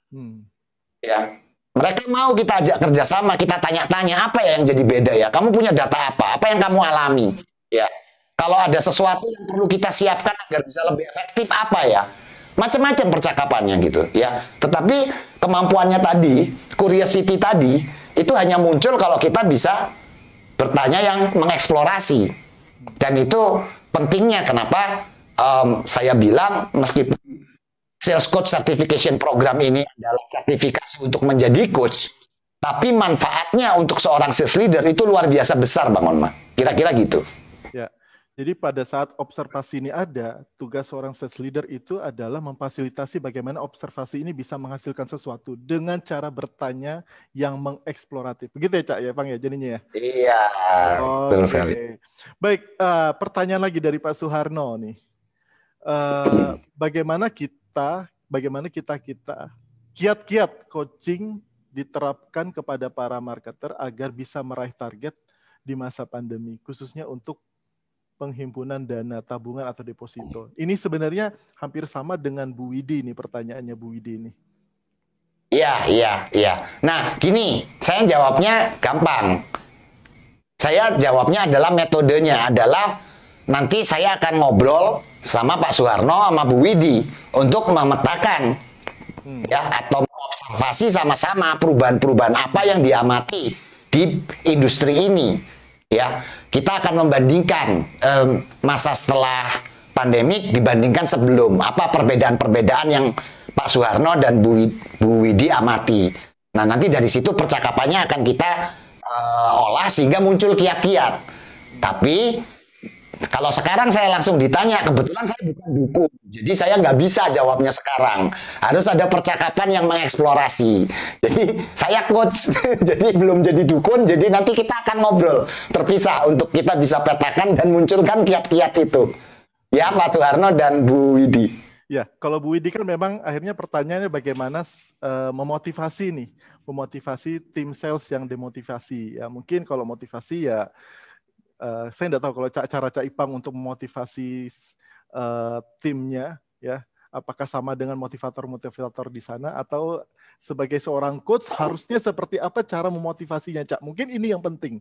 Ya. Mereka mau kita ajak kerjasama, kita tanya-tanya apa ya yang jadi beda ya. Kamu punya data apa yang kamu alami? Ya, kalau ada sesuatu yang perlu kita siapkan agar bisa lebih efektif apa ya? Macam-macam percakapannya gitu ya. Tetapi kemampuannya tadi, curiosity tadi, itu hanya muncul kalau kita bisa bertanya yang mengeksplorasi. Dan itu pentingnya kenapa saya bilang meskipun Sales Coach Certification Program ini adalah sertifikasi untuk menjadi coach, tapi manfaatnya untuk seorang sales leader itu luar biasa besar, Bang Onma. Kira-kira gitu. Ya, jadi pada saat observasi ini ada, tugas seorang sales leader itu adalah memfasilitasi bagaimana observasi ini bisa menghasilkan sesuatu dengan cara bertanya yang mengeksploratif. Begitu ya, Cak, ya, Bang, ya, jadinya ya? Iya, betul sekali. Baik, pertanyaan lagi dari Pak Suharno nih. Bagaimana kiat-kiat coaching diterapkan kepada para marketer agar bisa meraih target di masa pandemi, khususnya untuk penghimpunan dana tabungan atau deposito. Ini sebenarnya hampir sama dengan Bu Widi nih, pertanyaannya Bu Widi ini. Iya. Nah, gini, saya jawabnya gampang. Saya jawabnya adalah metodenya adalah nanti saya akan ngobrol sama Pak Suharno sama Bu Widi untuk memetakan ya, atau mengobservasi sama-sama perubahan-perubahan apa yang diamati di industri ini. Ya, kita akan membandingkan masa setelah pandemik dibandingkan sebelum, apa perbedaan-perbedaan yang Pak Suharno dan Bu Widi amati. Nah, nanti dari situ percakapannya akan kita olah sehingga muncul kiat-kiat. Tapi kalau sekarang saya langsung ditanya, kebetulan saya bukan dukun, jadi saya nggak bisa jawabnya sekarang. Harus ada percakapan yang mengeksplorasi. Jadi saya coach, jadi belum jadi dukun, jadi nanti kita akan ngobrol terpisah untuk kita bisa petakan dan munculkan kiat-kiat itu. Ya, Pak Suharno dan Bu Widi. Ya, kalau Bu Widi kan memang akhirnya pertanyaannya bagaimana memotivasi tim sales yang demotivasi. Ya, mungkin kalau motivasi ya, saya tidak tahu kalau cara Cak Ipang untuk memotivasi timnya, ya, apakah sama dengan motivator-motivator di sana atau sebagai seorang coach harusnya seperti apa cara memotivasinya, Cak? Mungkin ini yang penting.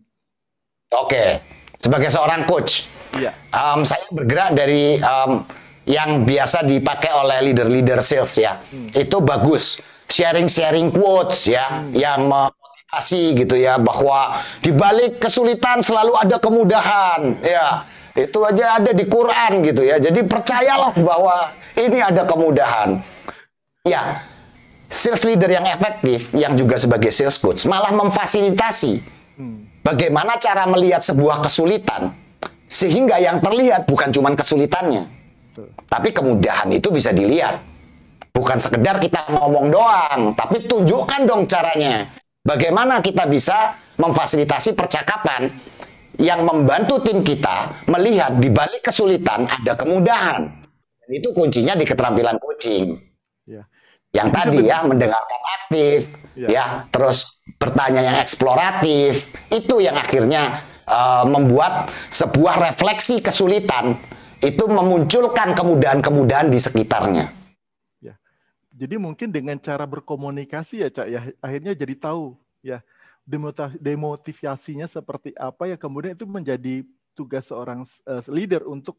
Oke, sebagai seorang coach, ya. Saya bergerak dari yang biasa dipakai oleh leader-leader sales ya, itu bagus. Sharing quotes ya, yang memotivasi gitu ya, bahwa di balik kesulitan selalu ada kemudahan ya. Itu aja ada di Quran gitu ya. Jadi percayalah bahwa ini ada kemudahan. Ya, sales leader yang efektif, yang juga sebagai sales coach, malah memfasilitasi bagaimana cara melihat sebuah kesulitan sehingga yang terlihat bukan cuma kesulitannya, tapi kemudahan itu bisa dilihat. Bukan sekedar kita ngomong doang, tapi tunjukkan dong caranya. Bagaimana kita bisa memfasilitasi percakapan yang membantu tim kita melihat di balik kesulitan ada kemudahan. Dan itu kuncinya di keterampilan coaching. Ya. Yang tadi ya, mendengarkan aktif, ya, terus bertanya yang eksploratif, itu yang akhirnya membuat sebuah refleksi kesulitan itu memunculkan kemudahan-kemudahan di sekitarnya. Jadi mungkin dengan cara berkomunikasi ya, Cak, ya, akhirnya jadi tahu ya demotivasinya seperti apa ya, kemudian itu menjadi tugas seorang leader untuk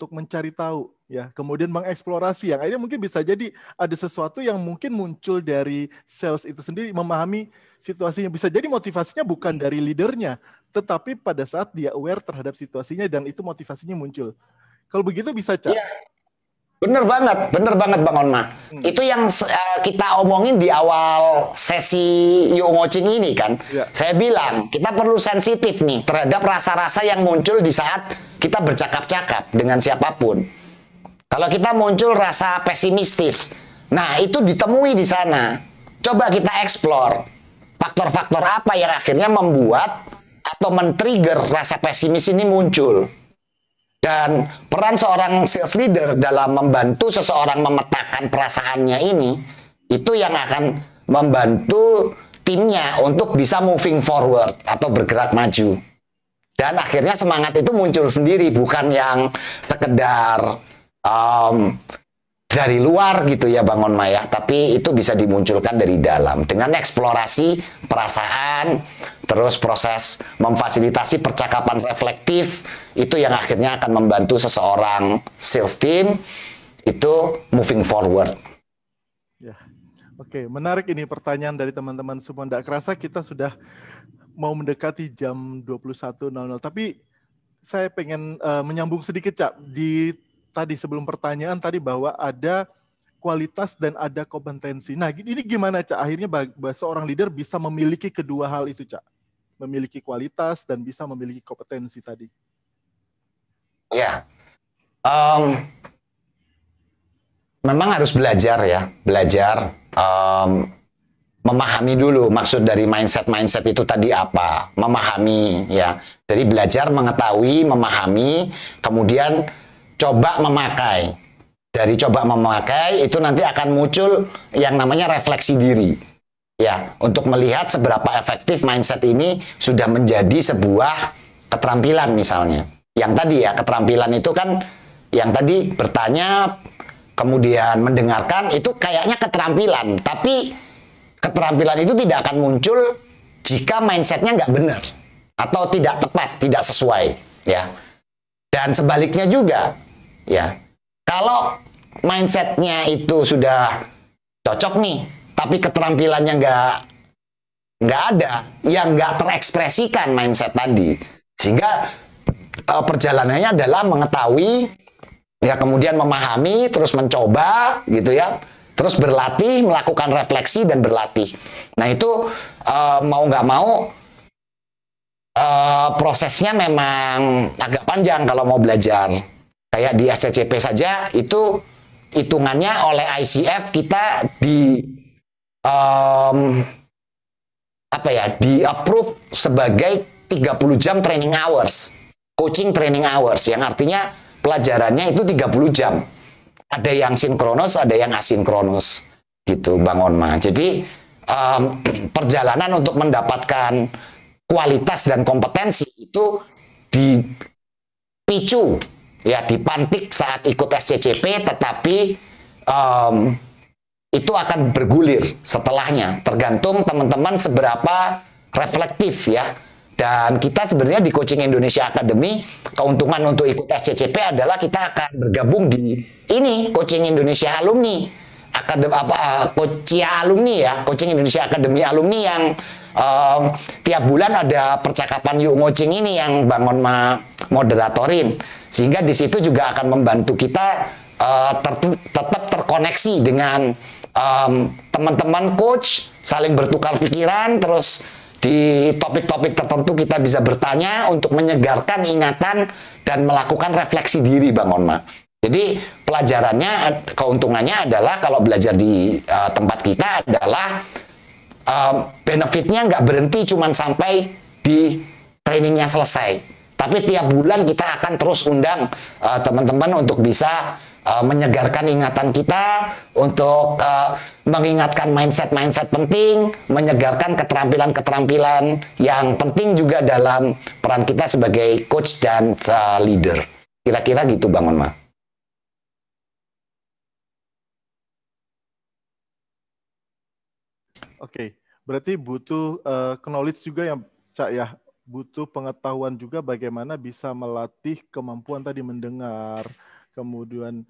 mencari tahu ya, kemudian mengeksplorasi yang akhirnya mungkin bisa jadi ada sesuatu yang mungkin muncul dari sales itu sendiri, memahami situasinya. Bisa jadi motivasinya bukan dari leadernya, tetapi pada saat dia aware terhadap situasinya dan itu motivasinya muncul. Kalau begitu bisa, Cak. Yeah. Bener banget Bang Onma. Itu yang kita omongin di awal sesi Yuk Ngocing ini kan. Ya. Saya bilang, kita perlu sensitif nih terhadap rasa-rasa yang muncul di saat kita bercakap-cakap dengan siapapun. Kalau kita muncul rasa pesimistis, nah itu ditemui di sana. Coba kita eksplor faktor-faktor apa yang akhirnya membuat atau men-trigger rasa pesimis ini muncul. Dan peran seorang sales leader dalam membantu seseorang memetakan perasaannya ini, itu yang akan membantu timnya untuk bisa moving forward atau bergerak maju. Dan akhirnya semangat itu muncul sendiri, bukan yang sekedar dari luar gitu ya Bang Onma ya, tapi itu bisa dimunculkan dari dalam dengan eksplorasi perasaan, terus proses memfasilitasi percakapan reflektif, itu yang akhirnya akan membantu seseorang sales team itu moving forward. Ya, oke, menarik ini pertanyaan dari teman-teman semua. Nggak kerasa kita sudah mau mendekati jam 21.00, tapi saya pengen menyambung sedikit, Cak, di tadi sebelum pertanyaan tadi bahwa ada kualitas dan ada kompetensi. Nah, ini gimana, Cak? Akhirnya seorang leader bisa memiliki kedua hal itu, Cak. Memiliki kualitas dan bisa memiliki kompetensi tadi. Ya, memang harus belajar ya, memahami dulu maksud dari mindset itu tadi apa, memahami ya. Dari belajar, mengetahui, memahami, kemudian coba memakai. Dari coba memakai itu nanti akan muncul yang namanya refleksi diri. Ya, untuk melihat seberapa efektif mindset ini sudah menjadi sebuah keterampilan misalnya. Yang tadi ya, keterampilan itu kan yang tadi bertanya, kemudian mendengarkan, itu kayaknya keterampilan. Tapi keterampilan itu tidak akan muncul jika mindsetnya nggak benar. Atau tidak tepat, tidak sesuai. Ya. Dan sebaliknya juga, ya. Kalau mindsetnya itu sudah cocok nih, tapi keterampilannya nggak ada, yang nggak terekspresikan mindset tadi, sehingga perjalanannya adalah mengetahui, ya kemudian memahami, terus mencoba, gitu ya, terus berlatih, melakukan refleksi dan berlatih. Nah itu mau nggak mau prosesnya memang agak panjang kalau mau belajar. Kayak di SCCP saja itu hitungannya oleh ICF kita di approve sebagai 30 jam training hours, coaching training hours, yang artinya pelajarannya itu 30 jam. Ada yang sinkronus, ada yang asinkronus, gitu Bang Onma. Jadi perjalanan untuk mendapatkan kualitas dan kompetensi itu dipicu, ya dipantik saat ikut SCCP, tetapi itu akan bergulir setelahnya, tergantung teman-teman seberapa reflektif ya. Dan kita sebenarnya di Coaching Indonesia Academy, keuntungan untuk ikut SCCP adalah kita akan bergabung di ini Coaching Indonesia Alumni Alumni ya, Coaching Indonesia Academy Alumni yang tiap bulan ada percakapan Yuk Coaching ini yang Bang Onma moderatorin, sehingga di situ juga akan membantu kita tetap terkoneksi dengan teman-teman coach, saling bertukar pikiran, terus di topik-topik tertentu kita bisa bertanya untuk menyegarkan ingatan dan melakukan refleksi diri Bang Onma. Jadi pelajarannya, keuntungannya adalah kalau belajar di tempat kita adalah benefitnya nggak berhenti cuman sampai di trainingnya selesai. Tapi tiap bulan kita akan terus undang teman-teman untuk bisa menyegarkan ingatan kita, untuk mengingatkan mindset-mindset penting, menyegarkan keterampilan-keterampilan yang penting juga dalam peran kita sebagai coach dan leader. Kira-kira gitu Bang Onma. Oke, berarti butuh knowledge juga yang Cak ya, butuh pengetahuan juga bagaimana bisa melatih kemampuan tadi mendengar, kemudian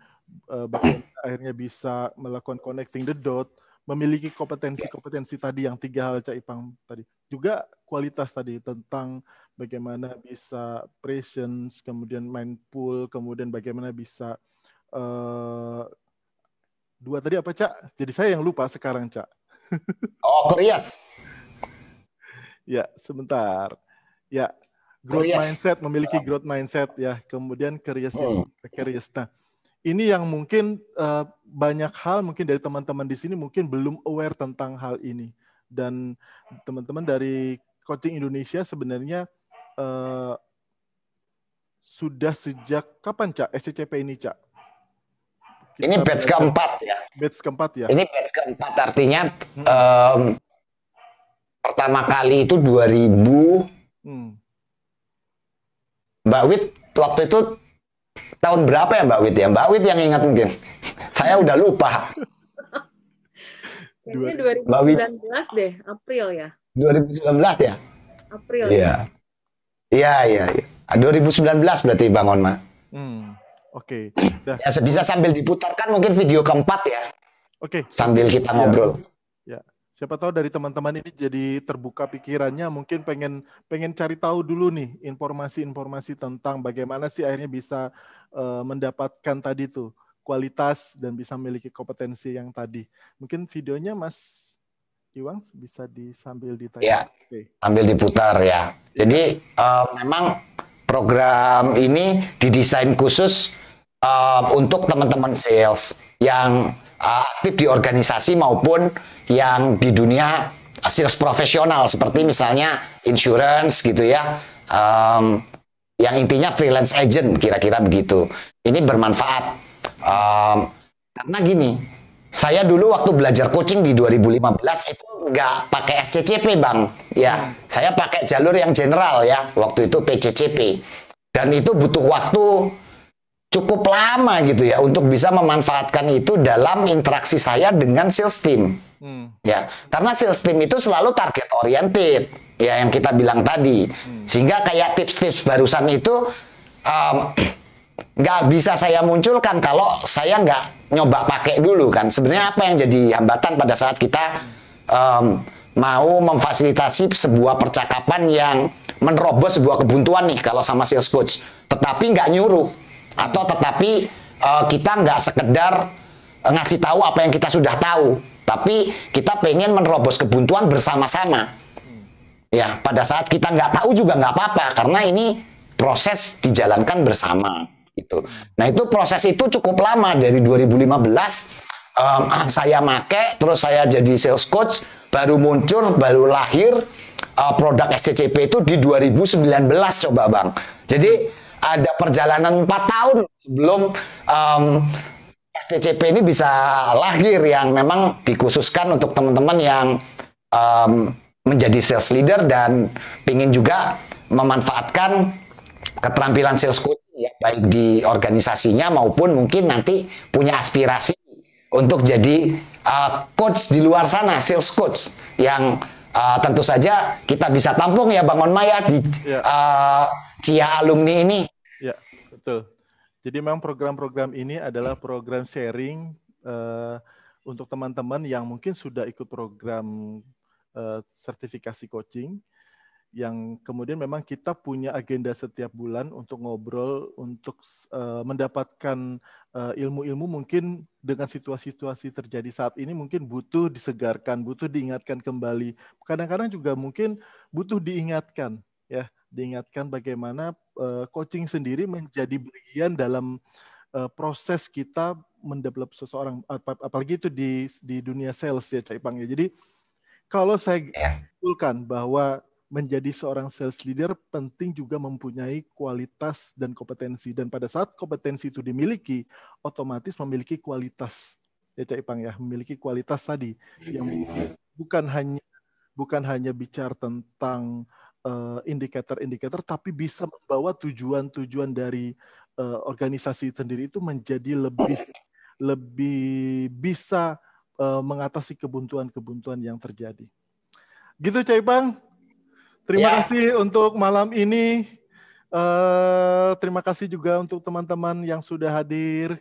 bagaimana akhirnya bisa melakukan connecting the dot, memiliki kompetensi-kompetensi tadi yang 3 hal Cak Ipang tadi. Juga kualitas tadi tentang bagaimana bisa presence, kemudian mindful, kemudian bagaimana bisa 2 tadi apa Cak? Jadi saya yang lupa sekarang Cak. Oh, curious. Ya, sebentar. Ya, growth mindset, memiliki growth mindset ya. Kemudian curious. Nah, ini yang mungkin banyak hal mungkin dari teman-teman di sini mungkin belum aware tentang hal ini. Dan teman-teman dari Coaching Indonesia sebenarnya sudah sejak kapan Cak SCCP ini Cak? Ini batch keempat ya. Batch keempat ya. Ini batch keempat artinya pertama kali itu 2000. Mbak Wit waktu itu tahun berapa ya Mbak Wit ya? Mbak Wit yang ingat mungkin. Saya udah lupa. Ini 2019 deh, April ya. 2019 ya? April. Iya. Iya. 2019 berarti Bang Onma. Oke. Ya, bisa sambil diputarkan mungkin video keempat ya. Oke. Sambil kita ngobrol. Ya. Siapa tahu dari teman-teman ini jadi terbuka pikirannya, mungkin pengen cari tahu dulu nih informasi-informasi tentang bagaimana sih akhirnya bisa mendapatkan tadi tuh kualitas dan bisa memiliki kompetensi yang tadi. Mungkin videonya Mas Iwang bisa sambil ditayang. Ya. Sambil diputar ya. Jadi memang program ini didesain khusus untuk teman-teman sales yang aktif di organisasi maupun yang di dunia sales profesional seperti misalnya insurance gitu ya, yang intinya freelance agent kira-kira begitu. Ini bermanfaat karena gini, saya dulu waktu belajar coaching di 2015 itu nggak pakai SCCP Bang, ya saya pakai jalur yang general ya, waktu itu PCCP, dan itu butuh waktu cukup lama gitu ya untuk bisa memanfaatkan itu dalam interaksi saya dengan sales team. Ya, karena sales team itu selalu target oriented, ya yang kita bilang tadi. Sehingga kayak tips-tips barusan itu nggak bisa saya munculkan kalau saya nggak nyoba pakai dulu kan. Sebenarnya apa yang jadi hambatan pada saat kita mau memfasilitasi sebuah percakapan yang menerobos sebuah kebuntuan nih kalau sama sales coach, tetapi nggak nyuruh, atau tetapi kita nggak sekedar ngasih tahu apa yang kita sudah tahu, tapi kita pengen menerobos kebuntuan bersama-sama. Ya, pada saat kita nggak tahu juga nggak apa-apa, karena ini proses dijalankan bersama. Gitu. Nah itu proses itu cukup lama dari 2015 saya make, terus saya jadi sales coach, baru muncul, baru lahir produk SCCP itu di 2019 coba Bang. Jadi ada perjalanan 4 tahun sebelum SCCP ini bisa lahir, yang memang dikhususkan untuk teman-teman yang menjadi sales leader dan ingin juga memanfaatkan keterampilan sales coach ya, baik di organisasinya maupun mungkin nanti punya aspirasi untuk jadi coach di luar sana, sales coach yang tentu saja kita bisa tampung ya Bang Onma ya di Cia Alumni ini. Ya, betul. Jadi memang program-program ini adalah program sharing untuk teman-teman yang mungkin sudah ikut program sertifikasi coaching, yang kemudian memang kita punya agenda setiap bulan untuk ngobrol, untuk mendapatkan ilmu-ilmu mungkin dengan situasi-situasi terjadi saat ini mungkin butuh disegarkan, butuh diingatkan kembali. Kadang-kadang juga mungkin butuh diingatkan, ya, diingatkan bagaimana coaching sendiri menjadi bagian dalam proses kita mendevelop seseorang, apalagi itu di dunia sales ya Cak Ipang ya. Jadi kalau saya simpulkan bahwa menjadi seorang sales leader penting juga mempunyai kualitas dan kompetensi, dan pada saat kompetensi itu dimiliki otomatis memiliki kualitas ya Cak Ipang ya, memiliki kualitas tadi yang bukan hanya bicara tentang indikator-indikator, tapi bisa membawa tujuan-tujuan dari organisasi sendiri itu menjadi lebih bisa mengatasi kebuntuan-kebuntuan yang terjadi. Gitu Cak Ipang. Terima kasih untuk malam ini. Terima kasih juga untuk teman-teman yang sudah hadir.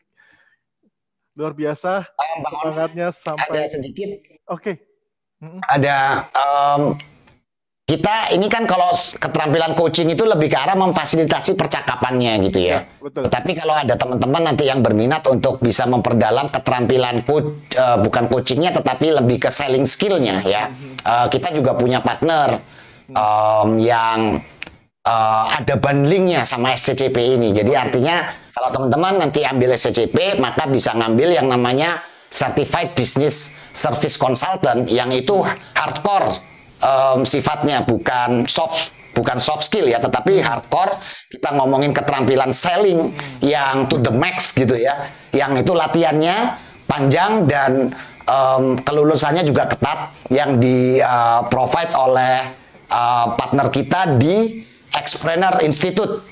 Luar biasa semangatnya sampai. Ada sedikit. Oke. Ada kita ini kan kalau keterampilan coaching itu lebih ke arah memfasilitasi percakapannya gitu ya. Betul. Tapi kalau ada teman-teman nanti yang berminat untuk bisa memperdalam keterampilan bukan coachingnya tetapi lebih ke selling skillnya ya. Kita juga punya partner yang ada bundlingnya sama SCCP ini. Jadi artinya kalau teman-teman nanti ambil SCCP maka bisa ngambil yang namanya Certified Business Service Consultant, yang itu hardcore sifatnya, bukan soft skill ya, tetapi hardcore. Kita ngomongin keterampilan selling yang to the max gitu ya, yang itu latihannya panjang dan kelulusannya juga ketat, yang di provide oleh partner kita di Xpreneur Institute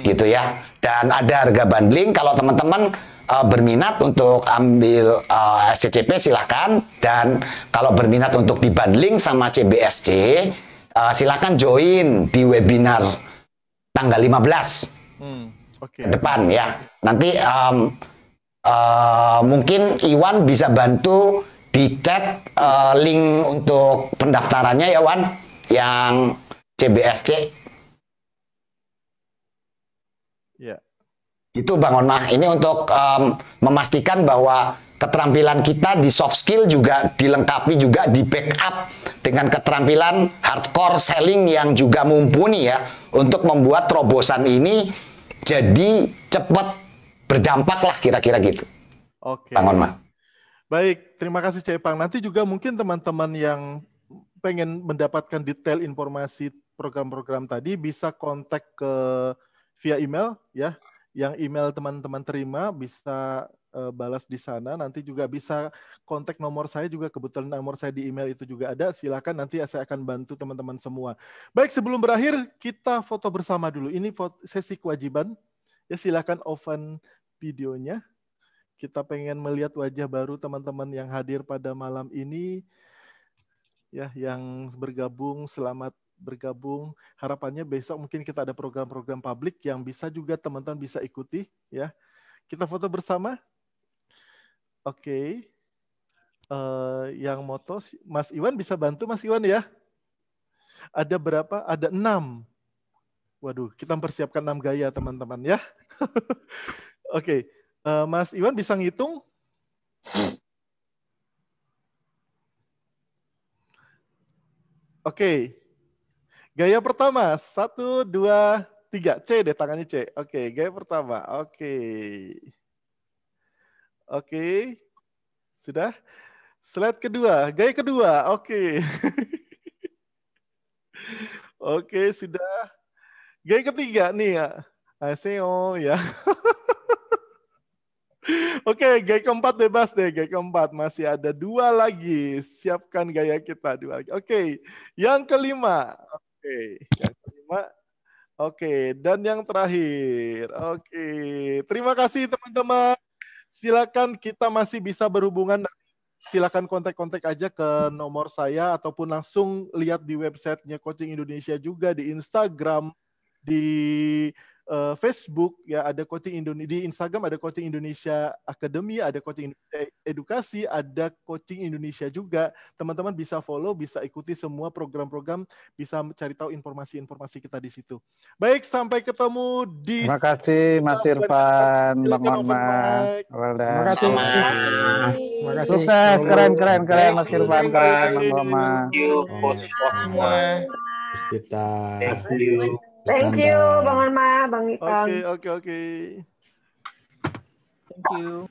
gitu ya. Dan ada harga bundling kalau teman-teman berminat untuk ambil SCCP silahkan, dan kalau berminat untuk dibundling sama CBSC silahkan join di webinar tanggal 15 ke depan ya. Nanti mungkin Iwan bisa bantu di chat link untuk pendaftarannya ya Wan, yang CBSC. Ya. Itu Bang Onma, ini untuk memastikan bahwa keterampilan kita di soft skill juga dilengkapi juga di backup dengan keterampilan hardcore selling yang juga mumpuni ya, untuk membuat terobosan ini jadi cepat berdampak lah, kira-kira gitu. Oke. Bang Onma. Baik, terima kasih Cak Ipang. Nanti juga mungkin teman-teman yang pengen mendapatkan detail informasi program-program tadi bisa kontak via email ya. Yang email teman-teman terima bisa balas di sana. Nanti juga bisa kontak nomor saya juga, kebetulan nomor saya di email itu juga ada. Silakan, nanti saya akan bantu teman-teman semua. Baik, sebelum berakhir kita foto bersama dulu. Ini sesi kewajiban. Ya, silakan open videonya. Kita pengen melihat wajah baru teman-teman yang hadir pada malam ini. Ya, yang bergabung, selamat bergabung. Harapannya besok mungkin kita ada program-program publik yang bisa juga teman-teman bisa ikuti ya. Kita foto bersama. Oke. Yang moto Mas Iwan bisa bantu Mas Iwan ya. Ada berapa? Ada 6. Waduh, kita mempersiapkan 6 gaya teman-teman ya. Oke. Mas Iwan bisa ngitung? Oke. Gaya pertama, 1, 2, 3. C deh, tangannya C. Oke, gaya pertama. Oke. Oke. Sudah? Slide kedua, gaya kedua. Oke. Oke, sudah. Gaya ketiga nih ya. Aseo ya. Oke, gaya keempat bebas deh. Gaya keempat masih ada 2 lagi. Siapkan gaya kita 2 lagi. Oke, yang kelima. Oke, yang kelima. Oke, dan yang terakhir. Oke, terima kasih teman-teman. Silakan kita masih bisa berhubungan. Silakan kontak-kontak aja ke nomor saya ataupun langsung lihat di websitenya Coaching Indonesia juga, di Instagram, di Facebook ya, ada Coaching Indonesia, di Instagram ada Coaching Indonesia Academy, ada Coaching Indonesia Edukasi, ada Coaching Indonesia juga. Teman-teman bisa follow, bisa ikuti semua program-program, bisa cari tahu informasi-informasi kita di situ. Baik, sampai ketemu di. Terima kasih Mas Irfan, Bang Onma. Terima kasih. Terima kasih. Sukses, keren Mas Irfan, keren Bang Onma. Semua. Thank you, Bang Onma, Bang Ipang. Oke. Thank you.